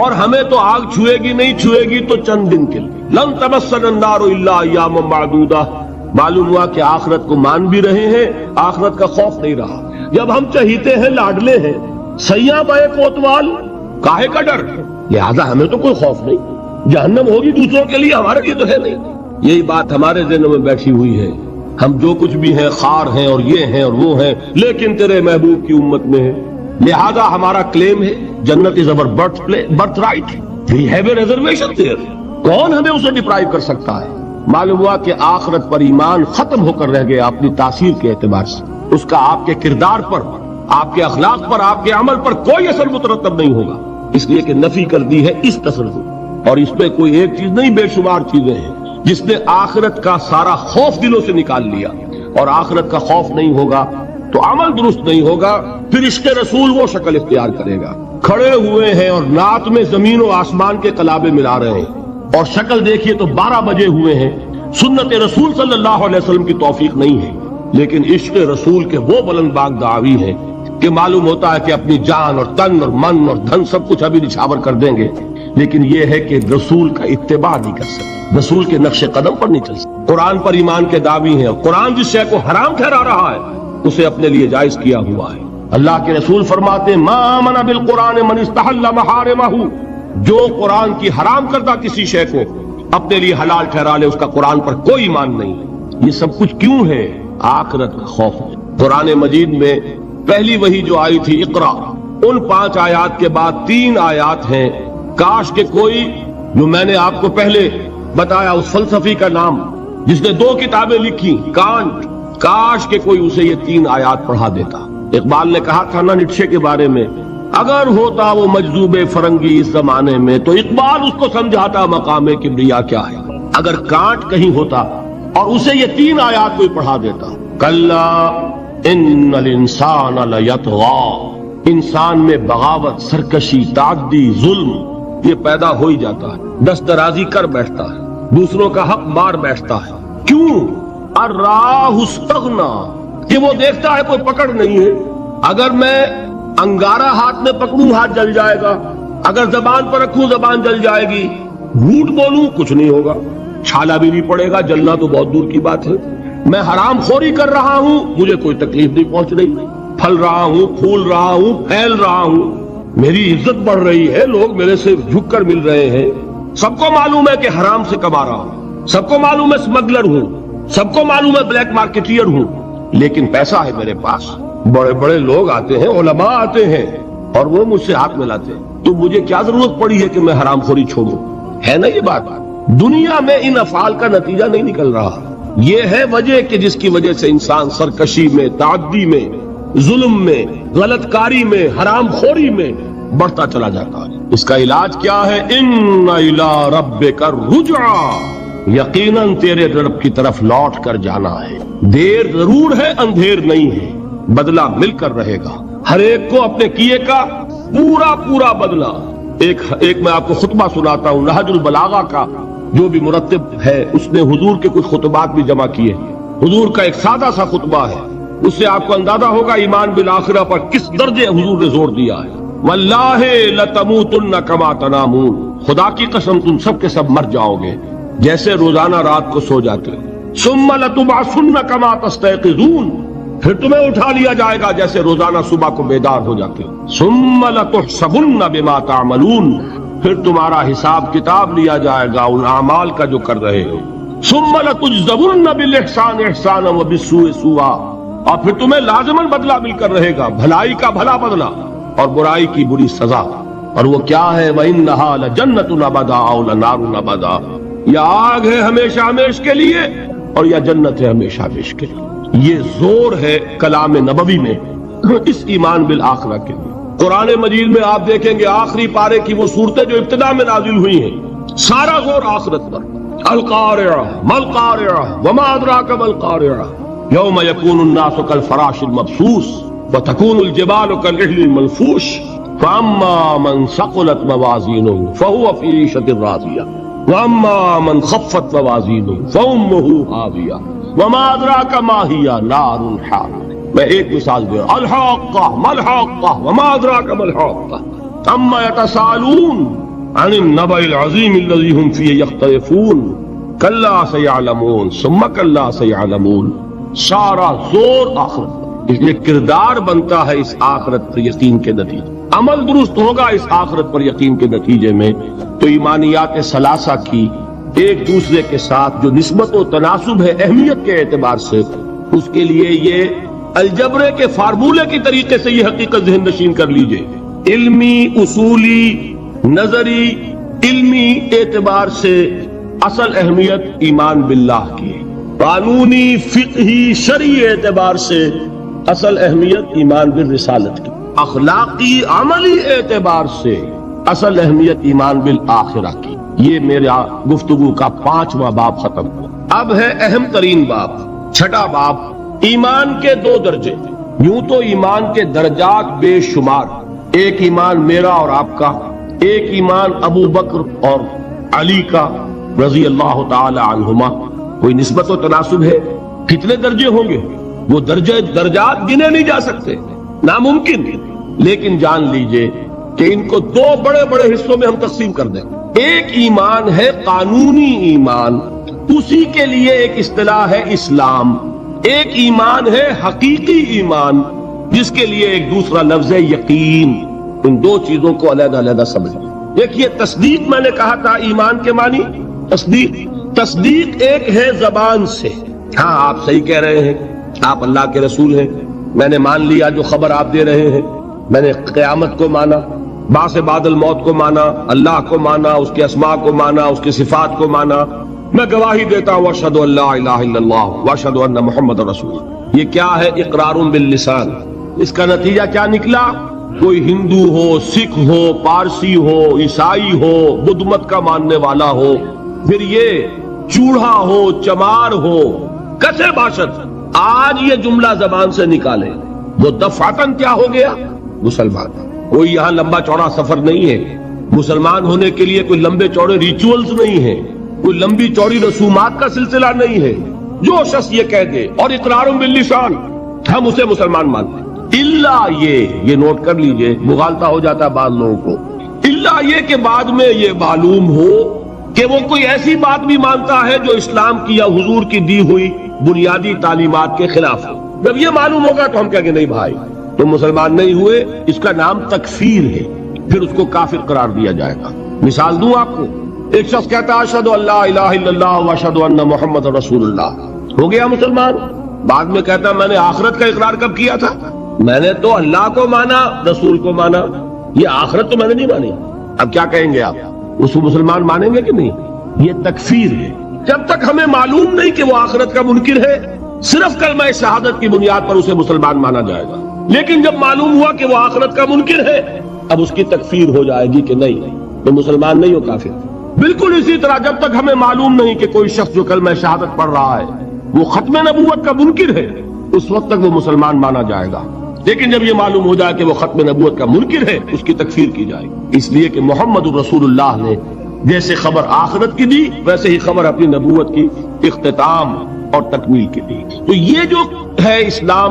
اور ہمیں تو آگ چھوئے گی نہیں، چھوئے گی تو چند دن کے لیے، لن تمسنا النار الا ایاما معدودہ۔ معلوم ہوا کہ آخرت کو مان بھی رہے ہیں، آخرت کا خوف نہیں رہا۔ جب ہم چہیتے ہیں، لاڈلے ہیں، سیاں بے کوتوال، کاہے کا ڈر؟ لہذا ہمیں تو کوئی خوف نہیں، جہنم ہوگی دوسروں کے لیے، ہمارے لیے تو ہے نہیں۔ یہی بات ہمارے ذہنوں میں بیٹھی ہوئی ہے۔ ہم جو کچھ بھی ہیں، خار ہیں اور یہ ہیں اور وہ ہیں، لیکن تیرے محبوب کی امت میں ہے، لہذا ہمارا کلیم ہے جنت is our birth right, we have a reservation there. کون ہمیں اسے ڈپرائیو کر سکتا ہے؟ معلوم ہوا کہ آخرت پر ایمان ختم ہو کر رہ گیا اپنی تاثیر کے اعتبار سے، اس کا آپ کے کردار پر، آپ کے اخلاق پر، آپ کے عمل پر کوئی اثر مترتب نہیں ہوگا، اس لیے کہ نفی کر دی ہے اس تصور۔ اور اس پہ کوئی ایک چیز نہیں، بے شمار چیزیں ہیں۔ جس نے آخرت کا سارا خوف دلوں سے نکال لیا، اور آخرت کا خوف نہیں ہوگا تو عمل درست نہیں ہوگا، پھر عشق رسول وہ شکل اختیار کرے گا۔ کھڑے ہوئے ہیں اور نعت میں زمین و آسمان کے قلابے ملا رہے ہیں، اور شکل دیکھیے تو 12 بجے ہوئے ہیں۔ سنت رسول صلی اللہ علیہ وسلم کی توفیق نہیں ہے، لیکن عشق رسول کے وہ بلند باغ دعوی ہیں کہ معلوم ہوتا ہے کہ اپنی جان اور تن اور من اور دھن سب کچھ ابھی نچھاور کر دیں گے، لیکن یہ ہے کہ رسول کا اتباع نہیں کر سکتے، رسول کے نقش قدم پر نہیں چل سکتے۔ قرآن پر ایمان کے دعوی ہیں، اور قرآن جس شے کو حرام ٹھہرا رہا ہے اسے اپنے لیے جائز کیا ہوا ہے۔ اللہ کے رسول فرماتے ہیں ما آمن بالقرآن من استحل محارمہ، جو قرآن کی حرام کردہ کسی شے کو اپنے لیے حلال ٹھہرا لے اس کا قرآن پر کوئی ایمان نہیں۔ یہ سب کچھ کیوں ہے؟ آخرت کا خوف ہے۔ قرآن مجید میں پہلی وحی جو آئی تھی اقرا، ان 5 آیات کے بعد 3 آیات ہیں۔ کاش کہ کوئی، جو میں نے آپ کو پہلے بتایا اس فلسفی کا نام جس نے 2 کتابیں لکھی کانٹ، کاش کہ کوئی اسے یہ 3 آیات پڑھا دیتا۔ اقبال نے کہا تھا نا نیٹشے کے بارے میں، اگر ہوتا وہ مجذوب فرنگی اس زمانے میں تو اقبال اس کو سمجھاتا مقام کبریا کیا ہے۔ اگر کانٹ کہیں ہوتا اور اسے یہ 3 آیات کوئی پڑھا دیتا، کلا ان الانسان لیطغی، انسان میں بغاوت، سرکشی، تعدی، ظلم یہ پیدا ہو ہی جاتا ہے، دست درازی کر بیٹھتا ہے، دوسروں کا حق مار بیٹھتا ہے۔ کیوں؟ الراہ استغنا، کہ وہ دیکھتا ہے کوئی پکڑ نہیں ہے۔ اگر میں انگارہ ہاتھ میں پکڑوں ہاتھ جل جائے گا، اگر زبان پر رکھوں زبان جل جائے گی، جھوٹ بولوں کچھ نہیں ہوگا، چھالا بھی نہیں پڑے گا، جلنا تو بہت دور کی بات ہے۔ میں حرام خوری کر رہا ہوں، مجھے کوئی تکلیف نہیں پہنچ رہی، پھل رہا ہوں، پھول رہا ہوں، پھیل رہا ہوں، میری عزت بڑھ رہی ہے، لوگ میرے سے جھک کر مل رہے ہیں۔ سب کو معلوم ہے کہ حرام سے کما رہا ہوں، سب کو معلوم ہے اسمگلر ہوں، سب کو معلوم ہے بلیک مارکیٹیئر ہوں، لیکن پیسہ ہے میرے پاس، بڑے بڑے لوگ آتے ہیں، علماء آتے ہیں اور وہ مجھ سے ہاتھ ملاتے ہیں، تو مجھے کیا ضرورت پڑی ہے کہ میں حرام خوری چھوڑوں؟ ہے نا یہ بات؟ دنیا میں ان افعال کا نتیجہ نہیں نکل رہا۔ یہ ہے وجہ کہ جس کی وجہ سے انسان سرکشی میں، تعدی میں، ظلم میں، غلط کاری میں، حرام خوری میں بڑھتا چلا جاتا ہے۔ اس کا علاج کیا ہے؟ ان الی ربک الرجعی، یقیناً تیرے رب کی طرف لوٹ کر جانا ہے۔ دیر ضرور ہے، اندھیر نہیں ہے، بدلہ مل کر رہے گا، ہر ایک کو اپنے کیے کا پورا پورا بدلہ۔ ایک میں آپ کو خطبہ سناتا ہوں، نہج البلاغہ کا جو بھی مرتب ہے اس نے حضور کے کچھ خطبات بھی جمع کیے۔ حضور کا ایک سادہ سا خطبہ ہے، اس سے آپ کو اندازہ ہوگا ایمان بالآخرہ پر کس درجے حضور نے زور دیا ہے۔ واللہ لتموتن کما تنامون، خدا کی قسم تم سب کے سب مر جاؤ گے جیسے روزانہ رات کو سو جاتے ہو۔ ثم لتبعثن کما تستيقظون، پھر تمہیں اٹھا لیا جائے گا جیسے روزانہ صبح کو بیدار ہو جاتے ہو۔ ثم لتحسبن بما تعملون، پھر تمہارا حساب کتاب لیا جائے گا ان اعمال کا جو کر رہے ہو۔ ثم لتجزون بالاحسان احسانا وبالسوء سوءا، اور پھر تمہیں لازماً بدلہ مل کر رہے گا، بھلائی کا بھلا بدلہ اور برائی کی بری سزا۔ اور وہ کیا ہے؟ وَإِنَّهَا لَجَنَّةٌ أَبَدًا أَوْ لَنَارٌ أَبَدًا، یا آگ ہے ہمیشہ ہمیش کے لیے اور یا جنت ہے ہمیشہ ہمیش کے لیے۔ یہ زور ہے کلام نبوی میں اس ایمان بالآخرہ کے لیے۔ قرآن مجید میں آپ دیکھیں گے آخری پارے کی وہ صورتیں جو ابتدا میں نازل ہوئی ہیں، سارا زور آخرت پر۔ القارعہ ما القارعہ وما ادراک ما القارعہ یوم یکون الناس کالفراش المبثوث وتکون الجبال کالعہن المنفوش فاما من ثقلت موازینہ فہو فی عیشۃ راضیہ واما من خفت موازینہ فامہ ہاویہ وما ادراک ما ہی نار حامیہ۔ میں ایک مثال دے رہا ہوں، الحاقہ ما الحاقہ وما ادراک ما الحاقہ اما یتساءلون عن النبأ العظیم الذی هم فیہ یختلفون کلا سیعلمون ثم کلا سیعلمون۔ سارا زور آخرت پر، اس لیے کردار بنتا ہے اس آخرت پر یقین کے نتیجے، عمل درست ہوگا اس آخرت پر یقین کے نتیجے میں۔ تو ایمانیات ثلاثہ کی ایک دوسرے کے ساتھ جو نسبت و تناسب ہے اہمیت کے اعتبار سے، اس کے لیے یہ الجبرے کے فارمولے کی طریقے سے یہ حقیقت ذہن نشین کر لیجئے۔ علمی، اصولی، نظری، علمی اعتبار سے اصل اہمیت ایمان باللہ کی ہے، قانونی، فقہی، شرعی اعتبار سے اصل اہمیت ایمان بالرسالت کی، اخلاقی، عملی اعتبار سے اصل اہمیت ایمان بالآخرہ کی۔ یہ میرا گفتگو کا 5واں باب ختم ہوا۔ اب ہے اہم ترین باب، چھٹا باب، ایمان کے دو درجے، یوں تو ایمان کے درجات بے شمار، ایک ایمان میرا اور آپ کا، ایک ایمان ابو بکر اور علی کا رضی اللہ تعالی عنہما، کوئی نسبت و تناسب ہے؟ کتنے درجے ہوں گے؟ وہ درجات گنے نہیں جا سکتے، ناممکن۔ لیکن جان لیجئے کہ ان کو دو بڑے بڑے حصوں میں ہم تقسیم کر دیں۔ ایک ایمان ہے قانونی ایمان، اسی کے لیے ایک اصطلاح ہے اسلام۔ ایک ایمان ہے حقیقی ایمان، جس کے لیے ایک دوسرا لفظ ہے یقین۔ ان دو چیزوں کو علیحدہ علیحدہ سمجھیں۔ دیکھیے، تصدیق میں نے کہا تھا ایمان کے معنی تصدیق ایک ہے زبان سے، ہاں آپ صحیح کہہ رہے ہیں، آپ اللہ کے رسول ہیں، میں نے مان لیا جو خبر آپ دے رہے ہیں، میں نے قیامت کو مانا، بعث بعد الموت کو مانا، اللہ کو مانا، اس کے اسماء کو مانا، اس کی صفات کو مانا، میں گواہی دیتا ہوں اشہد ان لا الہ الا اللہ واشہد ان محمد رسول اللہ۔ یہ کیا ہے؟ اقرار باللسان۔ اس کا نتیجہ کیا نکلا؟ کوئی ہندو ہو، سکھ ہو، پارسی ہو، عیسائی ہو، بدھ مت کا ماننے والا ہو، پھر یہ چوڑا ہو، چمار ہو، کسے باشد، آج یہ جملہ زبان سے نکالے، وہ دفعتاً کیا ہو گیا؟ مسلمان۔ کوئی یہاں لمبا چوڑا سفر نہیں ہے، مسلمان ہونے کے لیے کوئی لمبے چوڑے ریچولز نہیں ہیں، کوئی لمبی چوڑی رسومات کا سلسلہ نہیں ہے۔ جو شخص یہ کہہ دے اور اقرار باللسان، ہم اسے مسلمان مانتے ہیں، الا یہ نوٹ کر لیجئے، مغالطہ ہو جاتا ہے بعض لوگوں کو، الا یہ کہ بعد میں یہ معلوم ہو کہ وہ کوئی ایسی بات بھی مانتا ہے جو اسلام کی یا حضور کی دی ہوئی بنیادی تعلیمات کے خلاف ہے۔ جب یہ معلوم ہوگا تو ہم کہیں گے نہیں بھائی تم مسلمان نہیں ہوئے، اس کا نام تکفیر ہے، پھر اس کو کافر قرار دیا جائے گا۔ مثال دوں آپ کو، ایک شخص کہتا ہے اشہد ان لا الہ الا اللہ واشہد ان محمد رسول اللہ، ہو گیا مسلمان۔ بعد میں کہتا ہے میں نے آخرت کا اقرار کب کیا تھا؟ میں نے تو اللہ کو مانا، رسول کو مانا، یہ آخرت تو میں نے نہیں مانی۔ اب کیا کہیں گے آپ؟ اس کو مسلمان مانیں گے کہ نہیں؟ یہ تکفیر ہے۔ جب تک ہمیں معلوم نہیں کہ وہ آخرت کا منکر ہے، صرف کلمہ شہادت کی بنیاد پر اسے مسلمان مانا جائے گا۔ لیکن جب معلوم ہوا کہ وہ آخرت کا منکر ہے، اب اس کی تکفیر ہو جائے گی کہ نہیں تو مسلمان نہیں ہو، کافر۔ بالکل اسی طرح جب تک ہمیں معلوم نہیں کہ کوئی شخص جو کلمہ شہادت پڑھ رہا ہے وہ ختم نبوت کا منکر ہے، اس وقت تک وہ مسلمان مانا جائے گا۔ لیکن جب یہ معلوم ہو جائے کہ وہ ختم نبوت کا منکر ہے، اس کی تکفیر کی جائے گی، اس لیے کہ محمد رسول اللہ نے جیسے خبر آخرت کی دی، ویسے ہی خبر اپنی نبوت کی اختتام اور تکمیل کی دی۔ تو یہ جو ہے اسلام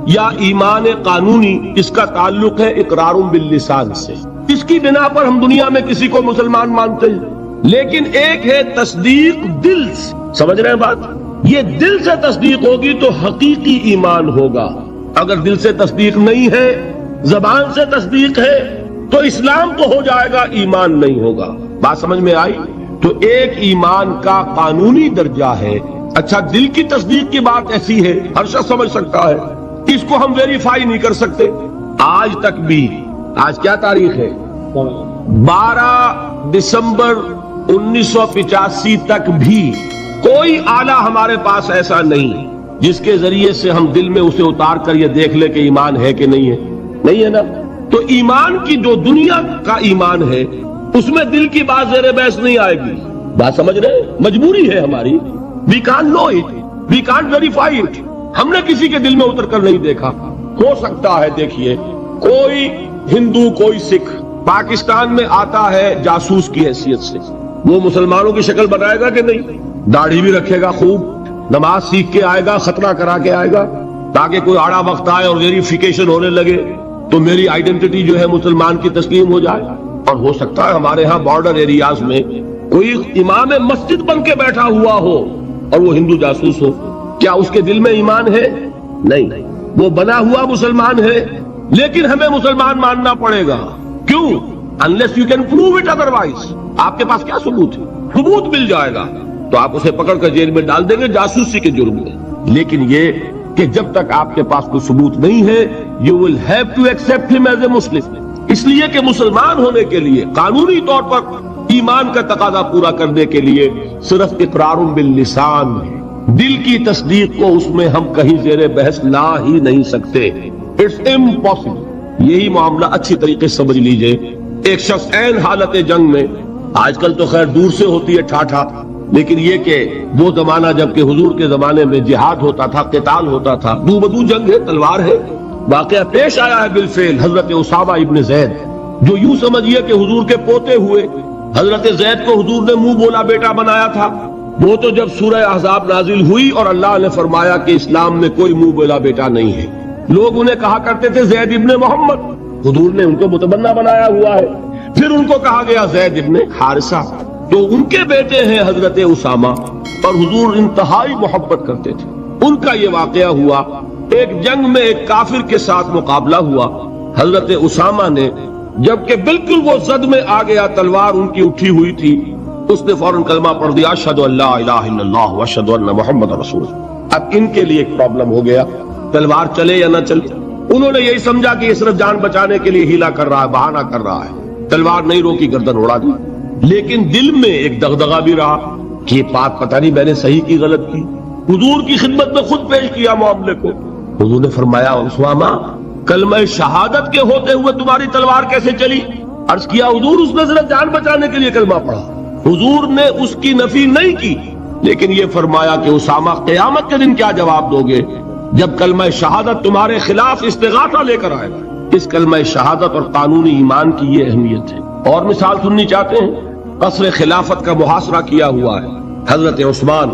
یا ایمان قانونی، اس کا تعلق ہے اقرار باللسان سے، اس کی بنا پر ہم دنیا میں کسی کو مسلمان مانتے ہیں۔ لیکن ایک ہے تصدیق دل سے، سمجھ رہے ہیں بات؟ یہ دل سے تصدیق ہوگی تو حقیقی ایمان ہوگا۔ اگر دل سے تصدیق نہیں ہے، زبان سے تصدیق ہے، تو اسلام تو ہو جائے گا، ایمان نہیں ہوگا۔ بات سمجھ میں آئی؟ تو ایک ایمان کا قانونی درجہ ہے۔ اچھا، دل کی تصدیق کی بات ایسی ہے، ہر شخص سمجھ سکتا ہے، اس کو ہم ویریفائی نہیں کر سکتے۔ آج تک بھی، آج کیا تاریخ ہے؟ 12 دسمبر 1985 تک بھی کوئی آلہ ہمارے پاس ایسا نہیں جس کے ذریعے سے ہم دل میں اسے اتار کر یہ دیکھ لے کہ ایمان ہے کہ نہیں ہے۔ نہیں ہے نا؟ تو ایمان کی جو دنیا کا ایمان ہے، اس میں دل کی بات زیر بحث نہیں آئے گی۔ بات سمجھ رہے؟ مجبوری ہے ہماری، we can't know it, we can't verify it۔ ہم نے کسی کے دل میں اتر کر نہیں دیکھا۔ ہو سکتا ہے دیکھیے کوئی ہندو، کوئی سکھ پاکستان میں آتا ہے جاسوس کی حیثیت سے، وہ مسلمانوں کی شکل بنائے گا کہ نہیں؟ داڑھی بھی رکھے گا، خوب نماز سیکھ کے آئے گا، خطرہ کرا کے آئے گا، تاکہ کوئی آڑا وقت آئے اور ویریفیکیشن ہونے لگے تو میری آئیڈینٹی جو ہے مسلمان کی تسلیم ہو جائے۔ اور ہو سکتا ہے ہمارے ہاں بارڈر ایریاز میں کوئی امام مسجد بن کے بیٹھا ہوا ہو اور وہ ہندو جاسوس ہو، کیا اس کے دل میں ایمان ہے؟ نہیں، وہ بنا ہوا مسلمان ہے، لیکن ہمیں مسلمان ماننا پڑے گا۔ کیوں؟ unless you can prove it otherwise۔ آپ کے پاس کیا ثبوت ہے؟ ثبوت مل جائے گا تو آپ اسے پکڑ کر جیل میں ڈال دیں گے جاسوسی کے جرم میں۔ لیکن یہ کہ جب تک آپ کے پاس کوئی ثبوت نہیں ہے، you will have to accept him as a Muslim۔ اس لیے کہ مسلمان ہونے کے لیے قانونی طور پر ایمان کا تقاضا پورا کرنے کے لیے صرف اقرار باللسان ہے، دل کی تصدیق کو اس میں ہم کہیں زیر بحث لا ہی نہیں سکتے۔ It's impossible. یہی معاملہ اچھی طریقے سے سمجھ لیجئے۔ ایک شخص عین حالت جنگ میں، آج کل تو خیر دور سے ہوتی ہے ٹھاٹھا، لیکن یہ کہ وہ زمانہ جب کہ حضور کے زمانے میں جہاد ہوتا تھا، قتال ہوتا تھا، دو بدو جنگ ہے، تلوار ہے۔ واقعہ پیش آیا ہے بالفعل حضرت اسامہ ابن زید، جو یوں سمجھیے کہ حضور کے پوتے ہوئے۔ حضرت زید کو حضور نے منہ بولا بیٹا بنایا تھا۔ وہ تو جب سورہ احزاب نازل ہوئی اور اللہ نے فرمایا کہ اسلام میں کوئی منہ بولا بیٹا نہیں ہے، لوگ انہیں کہا کرتے تھے زید ابن محمد، حضور نے ان کو متبنہ بنایا ہوا ہے۔ پھر ان کو کہا گیا زید ابن حارثہ، تو ان کے بیٹے ہیں حضرت اسامہ، اور حضور انتہائی محبت کرتے تھے۔ ان کا یہ واقعہ ہوا، ایک جنگ میں ایک کافر کے ساتھ مقابلہ ہوا۔ حضرت اسامہ نے جبکہ بالکل وہ زد میں آ گیا، تلوار ان کی اٹھی ہوئی تھی، اس نے فوراً کلمہ پڑھ دیا، اشہد ان لا الہ الا اللہ واشہد ان محمد رسول اللہ۔ اب ان کے لیے ایک پرابلم ہو گیا، تلوار چلے یا نہ چلے۔ انہوں نے یہی سمجھا کہ یہ صرف جان بچانے کے لیے ہیلا کر رہا ہے، بہانہ کر رہا ہے، تلوار نہیں روکی، گردن اڑا دی۔ لیکن دل میں ایک دغدغہ بھی رہا کہ یہ بات پتہ نہیں میں نے صحیح کی غلط کی۔ حضور کی خدمت میں خود پیش کیا معاملے کو۔ حضور نے فرمایا اسامہ، کلمہ شہادت کے ہوتے ہوئے تمہاری تلوار کیسے چلی؟ عرض کیا حضور اس نے صرف جان بچانے کے لیے کلمہ پڑھا۔ حضور نے اس کی نفی نہیں کی، لیکن یہ فرمایا کہ اسامہ قیامت کے دن کیا جواب دو گے جب کلمہ شہادت تمہارے خلاف استغاثہ لے کر آئے گا۔ اس کلمہ شہادت اور قانونی ایمان کی یہ اہمیت ہے۔ اور مثال سننی چاہتے ہیں؟ قصر خلافت کا محاصرہ کیا ہوا ہے حضرت عثمان،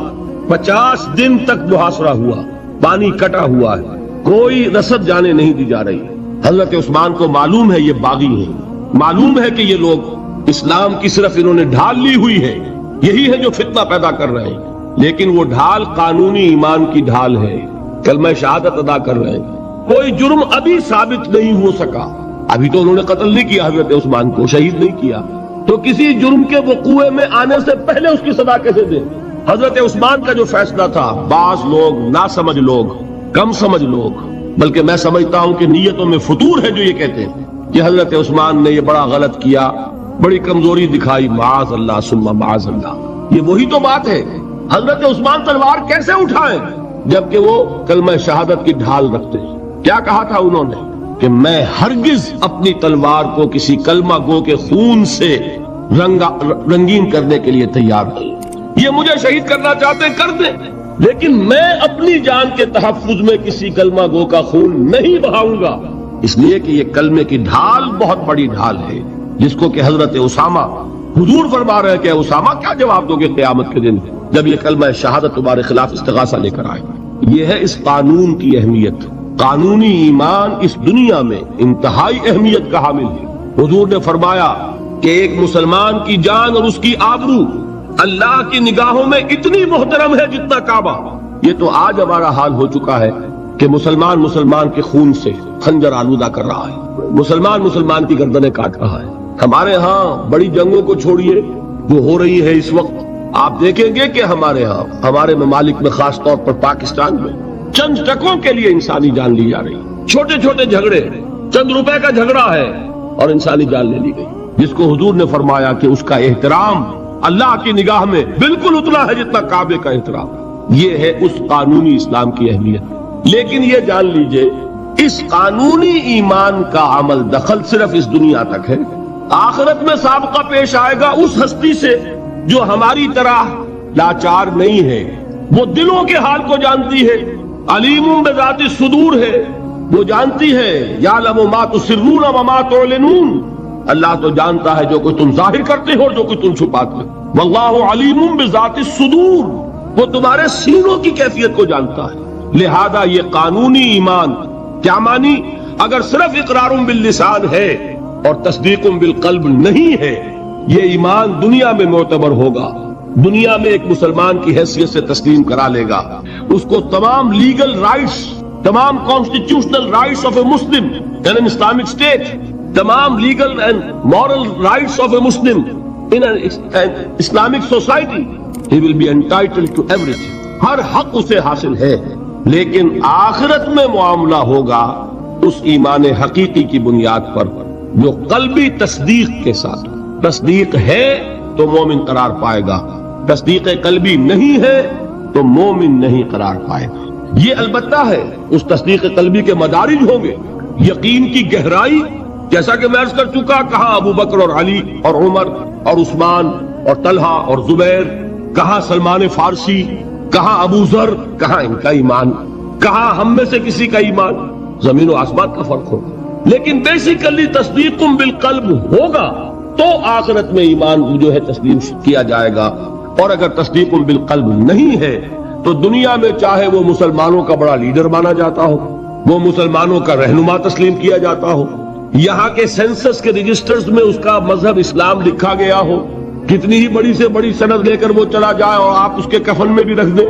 50 دن تک محاصرہ ہوا، پانی کٹا ہوا ہے، کوئی رسد جانے نہیں دی جا رہی۔ حضرت عثمان کو معلوم ہے یہ باغی ہیں، معلوم ہے کہ یہ لوگ اسلام کی صرف انہوں نے ڈھال لی ہوئی ہے، یہی ہے جو فتنہ پیدا کر رہے ہیں، لیکن وہ ڈھال قانونی ایمان کی ڈھال ہے، کلمہ شہادت ادا کر رہے ہیں۔ کوئی جرم ابھی ثابت نہیں ہو سکا، ابھی تو انہوں نے قتل نہیں کیا حضرت عثمان کو، شہید نہیں کیا، تو کسی جرم کے وقوع میں آنے سے پہلے اس کی سزا کیسے دیں؟ حضرت عثمان کا جو فیصلہ تھا، بعض لوگ ناسمجھ لوگ، کم سمجھ لوگ، بلکہ میں سمجھتا ہوں کہ نیتوں میں فطور ہے جو یہ کہتے ہیں کہ حضرت عثمان نے یہ بڑا غلط کیا، بڑی کمزوری دکھائی، معاذ اللہ ثم معاذ اللہ۔ یہ وہی تو بات ہے، حضرت عثمان تلوار کیسے اٹھائیں جبکہ وہ کلمہ شہادت کی ڈھال رکھتے ہیں؟ کیا کہا تھا انہوں نے کہ میں ہرگز اپنی تلوار کو کسی کلمہ گو کے خون سے رنگین کرنے کے لیے تیار نہیں۔ یہ مجھے شہید کرنا چاہتے ہیں کر دیں، لیکن میں اپنی جان کے تحفظ میں کسی کلمہ گو کا خون نہیں بہاؤں گا، اس لیے کہ یہ کلمے کی ڈھال بہت بڑی ڈھال ہے، جس کو کہ حضرت اسامہ، حضور فرما رہے ہیں کہ اسامہ کیا جواب دو گے قیامت کے دن جب یہ کلمہ شہادت تمہارے خلاف استغاثہ لے کر آئے۔ یہ ہے اس قانون کی اہمیت۔ قانونی ایمان اس دنیا میں انتہائی اہمیت کا حامل ہے۔ حضور نے فرمایا کہ ایک مسلمان کی جان اور اس کی آبرو اللہ کی نگاہوں میں اتنی محترم ہے جتنا کعبہ۔ یہ تو آج ہمارا حال ہو چکا ہے کہ مسلمان کے خون سے خنجر آلودہ کر رہا ہے، مسلمان کی گردنیں کاٹ رہا ہے۔ ہمارے ہاں بڑی جنگوں کو چھوڑیے جو ہو رہی ہے اس وقت، آپ دیکھیں گے کہ ہمارے ہاں، ہمارے ممالک میں، خاص طور پر پاکستان میں، چند ٹکوں کے لیے انسانی جان لی جا رہی، چھوٹے چھوٹے جھگڑے، چند روپے کا جھگڑا ہے اور انسانی جان لے لی گئی، جس کو حضور نے فرمایا کہ اس کا احترام اللہ کی نگاہ میں بالکل اتنا ہے جتنا کعبے کا احترام۔ یہ ہے اس قانونی اسلام کی اہمیت۔ لیکن یہ جان لیجئے اس قانونی ایمان کا عمل دخل صرف اس دنیا تک ہے، آخرت میں سابقہ پیش آئے گا اس ہستی سے جو ہماری طرح لاچار نہیں ہے، وہ دلوں کے حال کو جانتی ہے، علیم بذات الصدور ہے، وہ جانتی ہے یعلم ما تسرون وما تعلنون، اللہ تو جانتا ہے جو کچھ تم ظاہر کرتے ہو اور جو کچھ تم چھپاتے ہو، واللہ علیم بذات الصدور، وہ تمہارے سینوں کی کیفیت کو جانتا ہے۔ لہذا یہ قانونی ایمان کیا مانی؟ اگر صرف اقرار باللسان ہے اور تصدیق بالقلب نہیں ہے، یہ ایمان دنیا میں معتبر ہوگا، دنیا میں ایک مسلمان کی حیثیت سے تسلیم کرا لے گا، اس کو تمام لیگل رائٹس، تمام constitutional rights of a Muslim in an Islamic state, تمام legal and moral rights of a Muslim in an Islamic society, he will be entitled to everything، ہر حق اسے حاصل ہے۔ لیکن آخرت میں معاملہ ہوگا اس ایمان حقیقی کی بنیاد پر جو قلبی تصدیق کے ساتھ، تصدیق ہے تو مومن قرار پائے گا، تصدیق قلبی نہیں ہے تو مومن نہیں قرار پائے گا۔ یہ البتہ ہے اس تصدیق قلبی کے مدارج ہوں گے، یقین کی گہرائی، جیسا کہ میں عرض کر چکا، کہاں ابو بکر اور علی اور عمر اور عثمان اور طلحہ اور زبیر کہاں سلمان فارسی، کہاں ابو ذر، کہاں ان کا ایمان، کہاں ہم میں سے کسی کا ایمان، زمین و آسمان کا فرق ہوگا۔ لیکن بیسیکلی تصدیق بالقلب ہوگا تو آخرت میں ایمان جو ہے تسلیم کیا جائے گا، اور اگر تصدیق بالقلب نہیں ہے تو دنیا میں چاہے وہ مسلمانوں کا بڑا لیڈر مانا جاتا ہو، وہ مسلمانوں کا رہنما تسلیم کیا جاتا ہو، یہاں کے سینسس کے رجسٹرز میں اس کا مذہب اسلام لکھا گیا ہو، کتنی ہی بڑی سے بڑی سند لے کر وہ چلا جائے اور آپ اس کے کفن میں بھی رکھ دیں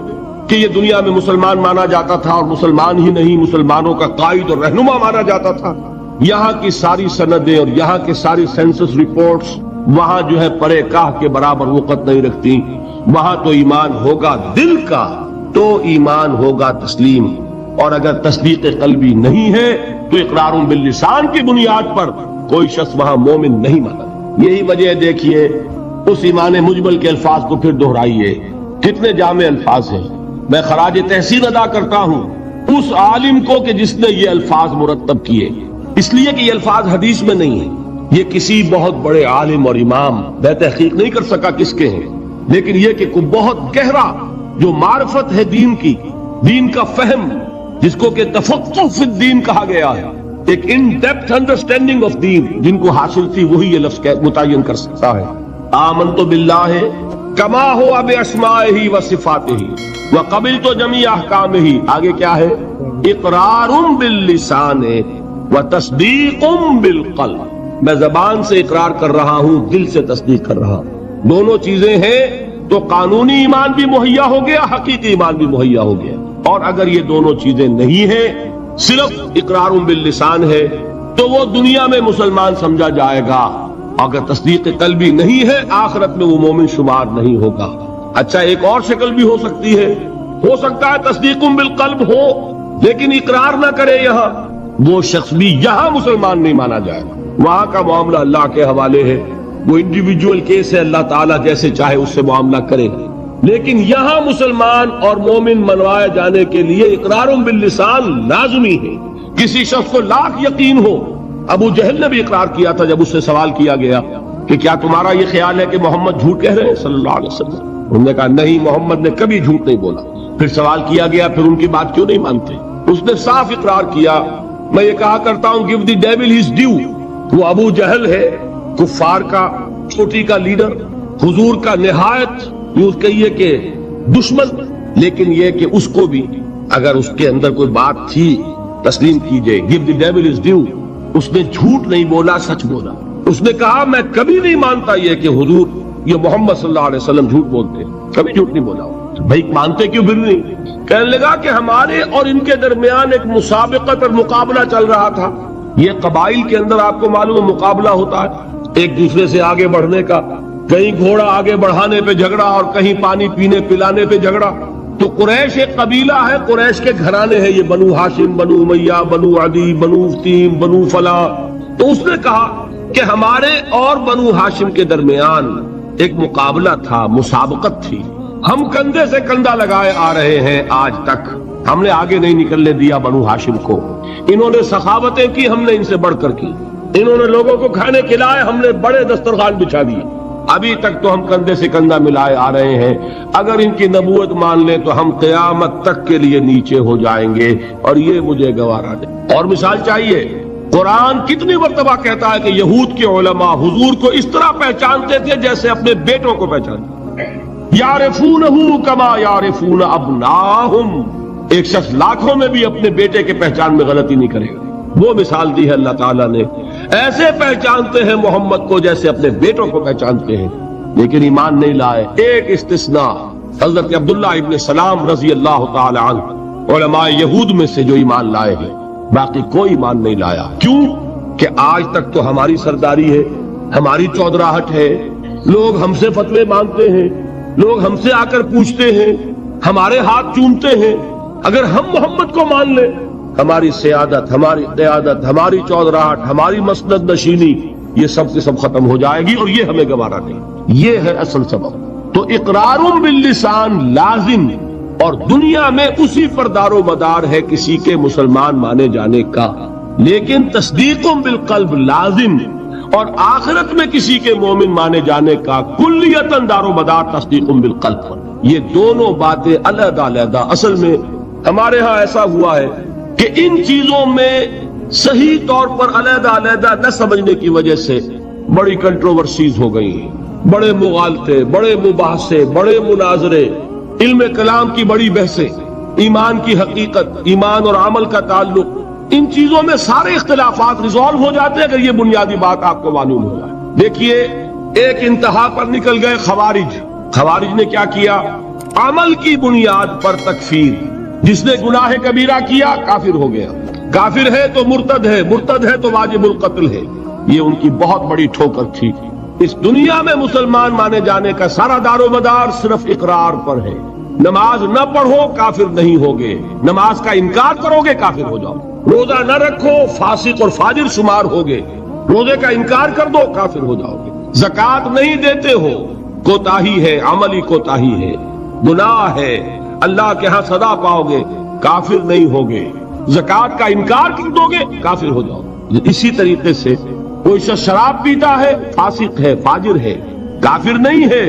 کہ یہ دنیا میں مسلمان مانا جاتا تھا، اور مسلمان ہی نہیں مسلمانوں کا قائد اور رہنما مانا جاتا تھا، یہاں کی ساری سندیں اور یہاں کے ساری سینسس رپورٹس وہاں جو ہے پرے کاہ کے برابر وقت نہیں رکھتی۔ وہاں تو ایمان ہوگا دل کا تو ایمان ہوگا تسلیم، اور اگر تصدیق قلبی نہیں ہے تو اقرار باللسان کی بنیاد پر کوئی شخص وہاں مومن نہیں مانا۔ یہی وجہ دیکھیے اس ایمان مجمل کے الفاظ کو پھر دہرائیے، کتنے جامع الفاظ ہیں۔ میں خراج تحسین ادا کرتا ہوں اس عالم کو کہ جس نے یہ الفاظ مرتب کیے، اس لیے کہ یہ الفاظ حدیث میں نہیں ہیں، یہ کسی بہت بڑے عالم اور امام بے تحقیق نہیں کر سکا کس کے ہیں، لیکن یہ کہ کوئی بہت گہرا جو معرفت ہے دین کی، دین کا فہم، جس کو کہ تفقہ فی الدین کہا گیا ہے، ایک ان ڈیپتھ انڈرسٹینڈنگ آف دین جن کو حاصل تھی، وہی یہ لفظ متعین کر سکتا ہے۔ آمنت باللہ کما ہوا باسمائہ و صفاتہ وقبلت جمیع احکامہ، آگے کیا ہے؟ اقرار باللسان و تصدیق بالقلب، میں زبان سے اقرار کر رہا ہوں، دل سے تصدیق کر رہا ہوں، دونوں چیزیں ہیں تو قانونی ایمان بھی مہیا ہو گیا، حقیقی ایمان بھی مہیا ہو گیا۔ اور اگر یہ دونوں چیزیں نہیں ہیں، صرف اقرار باللسان ہے تو وہ دنیا میں مسلمان سمجھا جائے گا، اگر تصدیق قلبی نہیں ہے آخرت میں وہ مومن شمار نہیں ہوگا۔ اچھا ایک اور شکل بھی ہو سکتی ہے، ہو سکتا ہے تصدیق بالقلب ہو لیکن اقرار نہ کرے، یہاں وہ شخص بھی یہاں مسلمان نہیں مانا جائے گا، وہاں کا معاملہ اللہ کے حوالے ہے، وہ انڈیویجول کیس ہے، اللہ تعالیٰ جیسے چاہے اس سے معاملہ کرے، لیکن یہاں مسلمان اور مومن منوائے جانے کے لیے اقرار باللسان لازمی ہے۔ کسی شخص کو لاکھ یقین ہو، ابو جہل نے بھی اقرار کیا تھا جب اس سے سوال کیا گیا کہ کیا تمہارا یہ خیال ہے کہ محمد جھوٹ کہہ رہے ہیں صلی اللہ علیہ وسلم؟ انہوں نے کہا نہیں، محمد نے کبھی جھوٹ نہیں بولا۔ پھر سوال کیا گیا پھر ان کی بات کیوں نہیں مانتے؟ اس نے صاف اقرار کیا، میں یہ کہا کرتا ہوں give the devil his due۔ وہ ابو جہل ہے، کفار کا چھوٹی کا لیڈر، حضور کا نہایت یوں کہیے کہ دشمن، لیکن یہ کہ اس کو بھی اگر اس کے اندر کوئی بات تھی تسلیم کیجئے، give the devil his due۔ اس نے جھوٹ نہیں بولا، سچ بولا۔ اس نے کہا میں کبھی نہیں مانتا یہ کہ حضور یہ محمد صلی اللہ علیہ وسلم جھوٹ بولتے ہیں، کبھی جھوٹ نہیں بولا۔ بھائی مانتے کیوں پھر نہیں؟ کہنے لگا کہ ہمارے اور ان کے درمیان ایک مسابقت اور مقابلہ چل رہا تھا۔ یہ قبائل کے اندر آپ کو معلوم ہے مقابلہ ہوتا ہے ایک دوسرے سے آگے بڑھنے کا، کہیں گھوڑا آگے بڑھانے پہ جھگڑا اور کہیں پانی پینے پلانے پہ جھگڑا۔ تو قریش ایک قبیلہ ہے، قریش کے گھرانے ہیں، یہ بنو ہاشم، بنو امیہ، بنو عدی، بنو تیم، بنو فلاں۔ تو اس نے کہا کہ ہمارے اور بنو ہاشم کے درمیان ایک مقابلہ تھا، مسابقت تھی، ہم کندھے سے کندھا لگائے آ رہے ہیں آج تک، ہم نے آگے نہیں نکلنے دیا بنو ہاشم کو۔ انہوں نے سخاوتیں کی، ہم نے ان سے بڑھ کر کی، انہوں نے لوگوں کو کھانے کھلائے، ہم نے بڑے دسترخوان بچھا دیے، ابھی تک تو ہم کندھے سے کندھا ملائے آ رہے ہیں، اگر ان کی نبوت مان لیں تو ہم قیامت تک کے لیے نیچے ہو جائیں گے، اور یہ مجھے گوارا نہیں۔ اور مثال چاہیے، قرآن کتنی مرتبہ کہتا ہے کہ یہود کے علماء حضور کو اس طرح پہچانتے تھے جیسے اپنے بیٹوں کو پہچانتے، یعرفونہ کما یعرفون ابناہم۔ ایک شخص لاکھوں میں بھی اپنے بیٹے کے پہچان میں غلطی نہیں کرے گا، وہ مثال دی ہے اللہ تعالیٰ نے، ایسے پہچانتے ہیں محمد کو جیسے اپنے بیٹوں کو پہچانتے ہیں، لیکن ایمان نہیں لائے۔ ایک استثناء حضرت عبداللہ ابن سلام رضی اللہ تعالی عنہ، علماء یہود میں سے جو ایمان لائے ہیں، باقی کوئی ایمان نہیں لایا۔ کیوں کہ آج تک تو ہماری سرداری ہے، ہماری چودراہٹ ہے، لوگ ہم سے فتوے مانگتے ہیں، لوگ ہم سے آ کر پوچھتے ہیں، ہمارے ہاتھ چومتے ہیں۔ اگر ہم محمد کو مان لیں، ہماری سیادت، ہماری قیادت، ہماری چودراہٹ، ہماری مسند نشینی، یہ سب کے سب ختم ہو جائے گی، اور یہ ہمیں گوارا نہیں۔ یہ ہے اصل سبب۔ تو اقرار باللسان لازم، اور دنیا میں اسی پر دار و مدار ہے کسی کے مسلمان مانے جانے کا، لیکن تصدیق بالقلب لازم اور آخرت میں کسی کے مومن مانے جانے کا کلیتاً دار و مدار تصدیق بالقلب پر. یہ دونوں باتیں علیحدہ علیحدہ. اصل میں ہمارے ہاں ایسا ہوا ہے کہ ان چیزوں میں صحیح طور پر علیحدہ علیحدہ نہ سمجھنے کی وجہ سے بڑی کنٹروورسیز ہو گئی ہیں، بڑے مغالطے، بڑے مباحثے، بڑے مناظرے، علم کلام کی بڑی بحثیں، ایمان کی حقیقت، ایمان اور عمل کا تعلق، ان چیزوں میں سارے اختلافات ریزالو ہو جاتے ہیں اگر یہ بنیادی بات آپ کو معلوم ہو جائے. دیکھیے ایک انتہا پر نکل گئے خوارج نے کیا کیا؟ عمل کی بنیاد پر تکفیر. جس نے گناہ کبیرہ کیا کافر ہو گیا، کافر ہے تو مرتد ہے، مرتد ہے تو واجب القتل ہے. یہ ان کی بہت بڑی ٹھوکر تھی. اس دنیا میں مسلمان مانے جانے کا سارا دار و مدار صرف اقرار پر ہے. نماز نہ پڑھو کافر نہیں ہوگے، نماز کا انکار کرو گے کافر ہو جاؤ. روزہ نہ رکھو فاسق اور فاجر شمار ہوگے، روزے کا انکار کر دو کافر ہو جاؤ گے. زکوٰۃ نہیں دیتے ہو، کوتاہی ہے، عملی کوتاہی ہے، گناہ ہے، اللہ کے ہاں سزا پاؤ گے، کافر نہیں ہوگے. زکوٰۃ کا انکار کر دو گے کافر ہو جاؤ. اسی طریقے سے کوئی شخص شراب پیتا ہے، فاسق ہے، فاجر ہے، کافر نہیں ہے.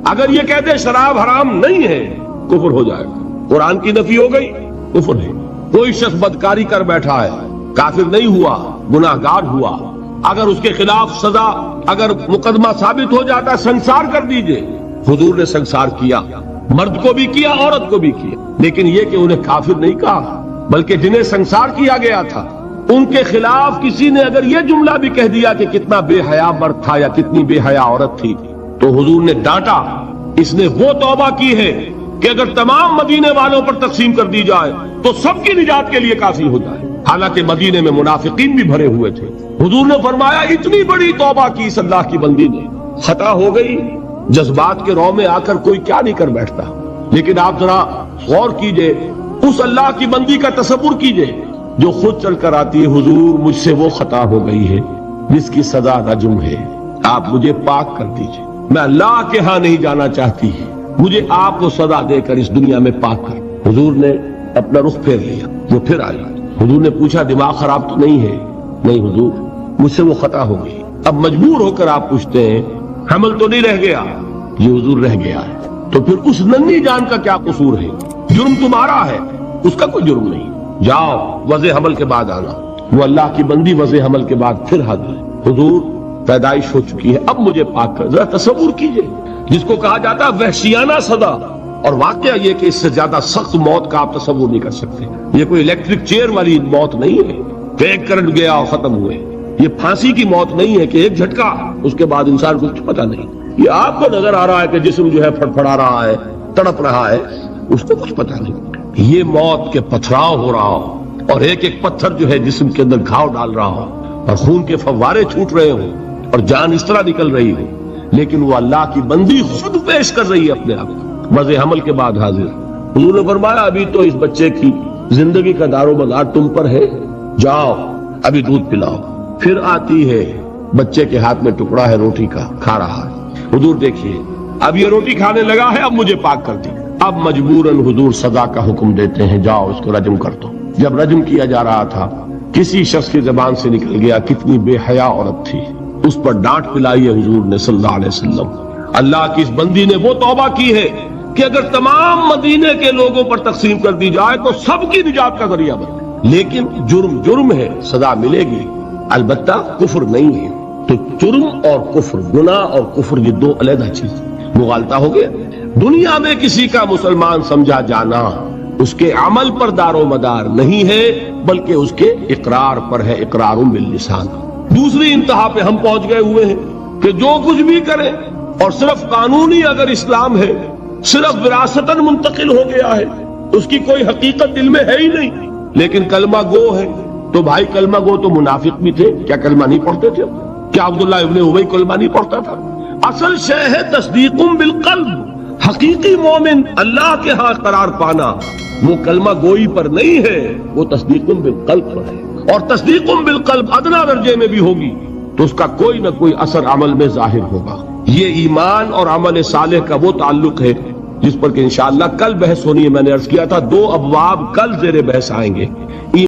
اگر یہ کہتے شراب حرام نہیں ہے کفر ہو جائے گا. قرآن کی نفی ہو گئی، کفر ہے. کوئی شخص بدکاری کر بیٹھا ہے، کافر نہیں ہوا، گناہ گار ہوا. اگر اس کے خلاف سزا، اگر مقدمہ ثابت ہو جاتا سنسار کر دیجئے. حضور نے سنسار کیا، مرد کو بھی کیا، عورت کو بھی کیا. لیکن یہ کہ انہیں کافر نہیں کہا، بلکہ جنہیں سنسار کیا گیا تھا ان کے خلاف کسی نے اگر یہ جملہ بھی کہہ دیا کہ کتنا بے حیا مرد تھا یا کتنی بے حیا عورت تھی، تو حضور نے ڈانٹا. اس نے وہ توبہ کی ہے کہ اگر تمام مدینے والوں پر تقسیم کر دی جائے تو سب کی نجات کے لیے کافی ہو جائے. حالانکہ مدینے میں منافقین بھی بھرے ہوئے تھے. حضور نے فرمایا اتنی بڑی توبہ کی اس اللہ کی بندی نے. خطا ہو گئی، جذبات کے رو میں آ کر کوئی کیا نہیں کر بیٹھتا. لیکن آپ ذرا غور کیجئے، اس اللہ کی بندی کا تصور کیجئے جو خود چل کر آتی ہے، حضور مجھ سے وہ خطا ہو گئی ہے جس کی سزا رجم ہے، آپ مجھے پاک کر دیجئے، میں اللہ کے ہاں نہیں جانا چاہتی، مجھے آپ کو سزا دے کر اس دنیا میں پاک کر. حضور نے اپنا رخ پھیر لیا، وہ پھر آئی. حضور نے پوچھا دماغ خراب تو نہیں ہے؟ نہیں حضور مجھ سے وہ خطا ہو گئی. اب مجبور ہو کر آپ پوچھتے ہیں حمل تو نہیں رہ گیا؟ یہ حضور رہ گیا ہے. تو پھر اس ننھی جان کا کیا قصور ہے؟ جرم تمہارا ہے، اس کا کوئی جرم نہیں. جاؤ وضع حمل کے بعد آنا. وہ اللہ کی بندی وضع حمل کے بعد پھر حاضر ہے. حضور پیدائش ہو چکی ہے، اب مجھے پاک کر. ذرا تصور کیجئے، جس کو کہا جاتا ہے وحشیانہ سزا. اور واقعہ یہ کہ اس سے زیادہ سخت موت کا آپ تصور نہیں کر سکتے. یہ کوئی الیکٹرک چیئر والی موت نہیں ہے کہ ایک کرنٹ گیا اور ختم ہوئے. یہ پھانسی کی موت نہیں ہے کہ ایک جھٹکا اس کے بعد انسان کو کچھ پتا نہیں. یہ آپ کو نظر آ رہا ہے کہ جسم جو ہے پھڑپھڑا رہا ہے، تڑپ رہا ہے، اس کو کچھ پتا نہیں. یہ موت کے پتھراؤ ہو رہا ہو اور ایک ایک پتھر جو ہے جسم کے اندر گھاؤ ڈال رہا ہو اور خون کے فوارے چھوٹ رہے ہوں اور جان اس طرح نکل رہی ہو، لیکن وہ اللہ کی بندی خود پیش کر رہی ہے اپنے آپ کو وضع حمل کے بعد حاضر. حضور نے فرمایا ابھی تو اس بچے کی زندگی کا دار و مدار تم پر ہے، جاؤ ابھی دودھ پلاؤ. پھر آتی ہے، بچے کے ہاتھ میں ٹکڑا ہے روٹی کا، کھا رہا ہے. حضور دیکھیے اب یہ روٹی کھانے لگا ہے، اب مجھے پاک کر دی. اب مجبوراً حضور سزا کا حکم دیتے ہیں، جاؤ اس کو رجم کر دو. جب رجم کیا جا رہا تھا کسی شخص کی زبان سے نکل گیا کتنی بے حیا عورت تھی، اس پر ڈانٹ پلائی ہے حضور نے صلی اللہ علیہ وسلم. اللہ کی اس بندی نے وہ توبہ کی ہے کہ اگر تمام مدینے کے لوگوں پر تقسیم کر دی جائے تو سب کی نجات کا ذریعہ بنے. لیکن جرم جرم ہے، سزا ملے گی، البتہ کفر نہیں ہے. تو جرم اور کفر، گناہ اور کفر یہ دو علیحدہ چیز. مغالطہ ہو گیا. دنیا میں کسی کا مسلمان سمجھا جانا اس کے عمل پر دار و مدار نہیں ہے بلکہ اس کے اقرار پر ہے، اقرار باللسان. دوسری انتہا پہ ہم پہنچ گئے ہوئے ہیں کہ جو کچھ بھی کرے اور صرف قانونی اگر اسلام ہے، صرف وراثتاً منتقل ہو گیا ہے، اس کی کوئی حقیقت دل میں ہے ہی نہیں، لیکن کلمہ گو ہے. تو بھائی کلمہ گو تو منافق بھی تھے، کیا کلمہ نہیں پڑھتے تھے؟ کیا عبداللہ ابن ابی کلمہ نہیں پڑھتا تھا؟ اصل شے ہے تصدیق بالقلب. حقیقی مومن اللہ کے ہاں قرار پانا وہ کلمہ گوئی پر نہیں ہے، وہ تصدیق بالقلب پر ہے. اور تصدیق بالقلب ادنا درجے میں بھی ہوگی تو اس کا کوئی نہ کوئی اثر عمل میں ظاہر ہوگا. یہ ایمان اور عمل صالح کا وہ تعلق ہے جس پر کہ انشاءاللہ کل بحث ہونی ہے. میں نے عرض کیا تھا 2 ابواب کل زیر بحث آئیں گے.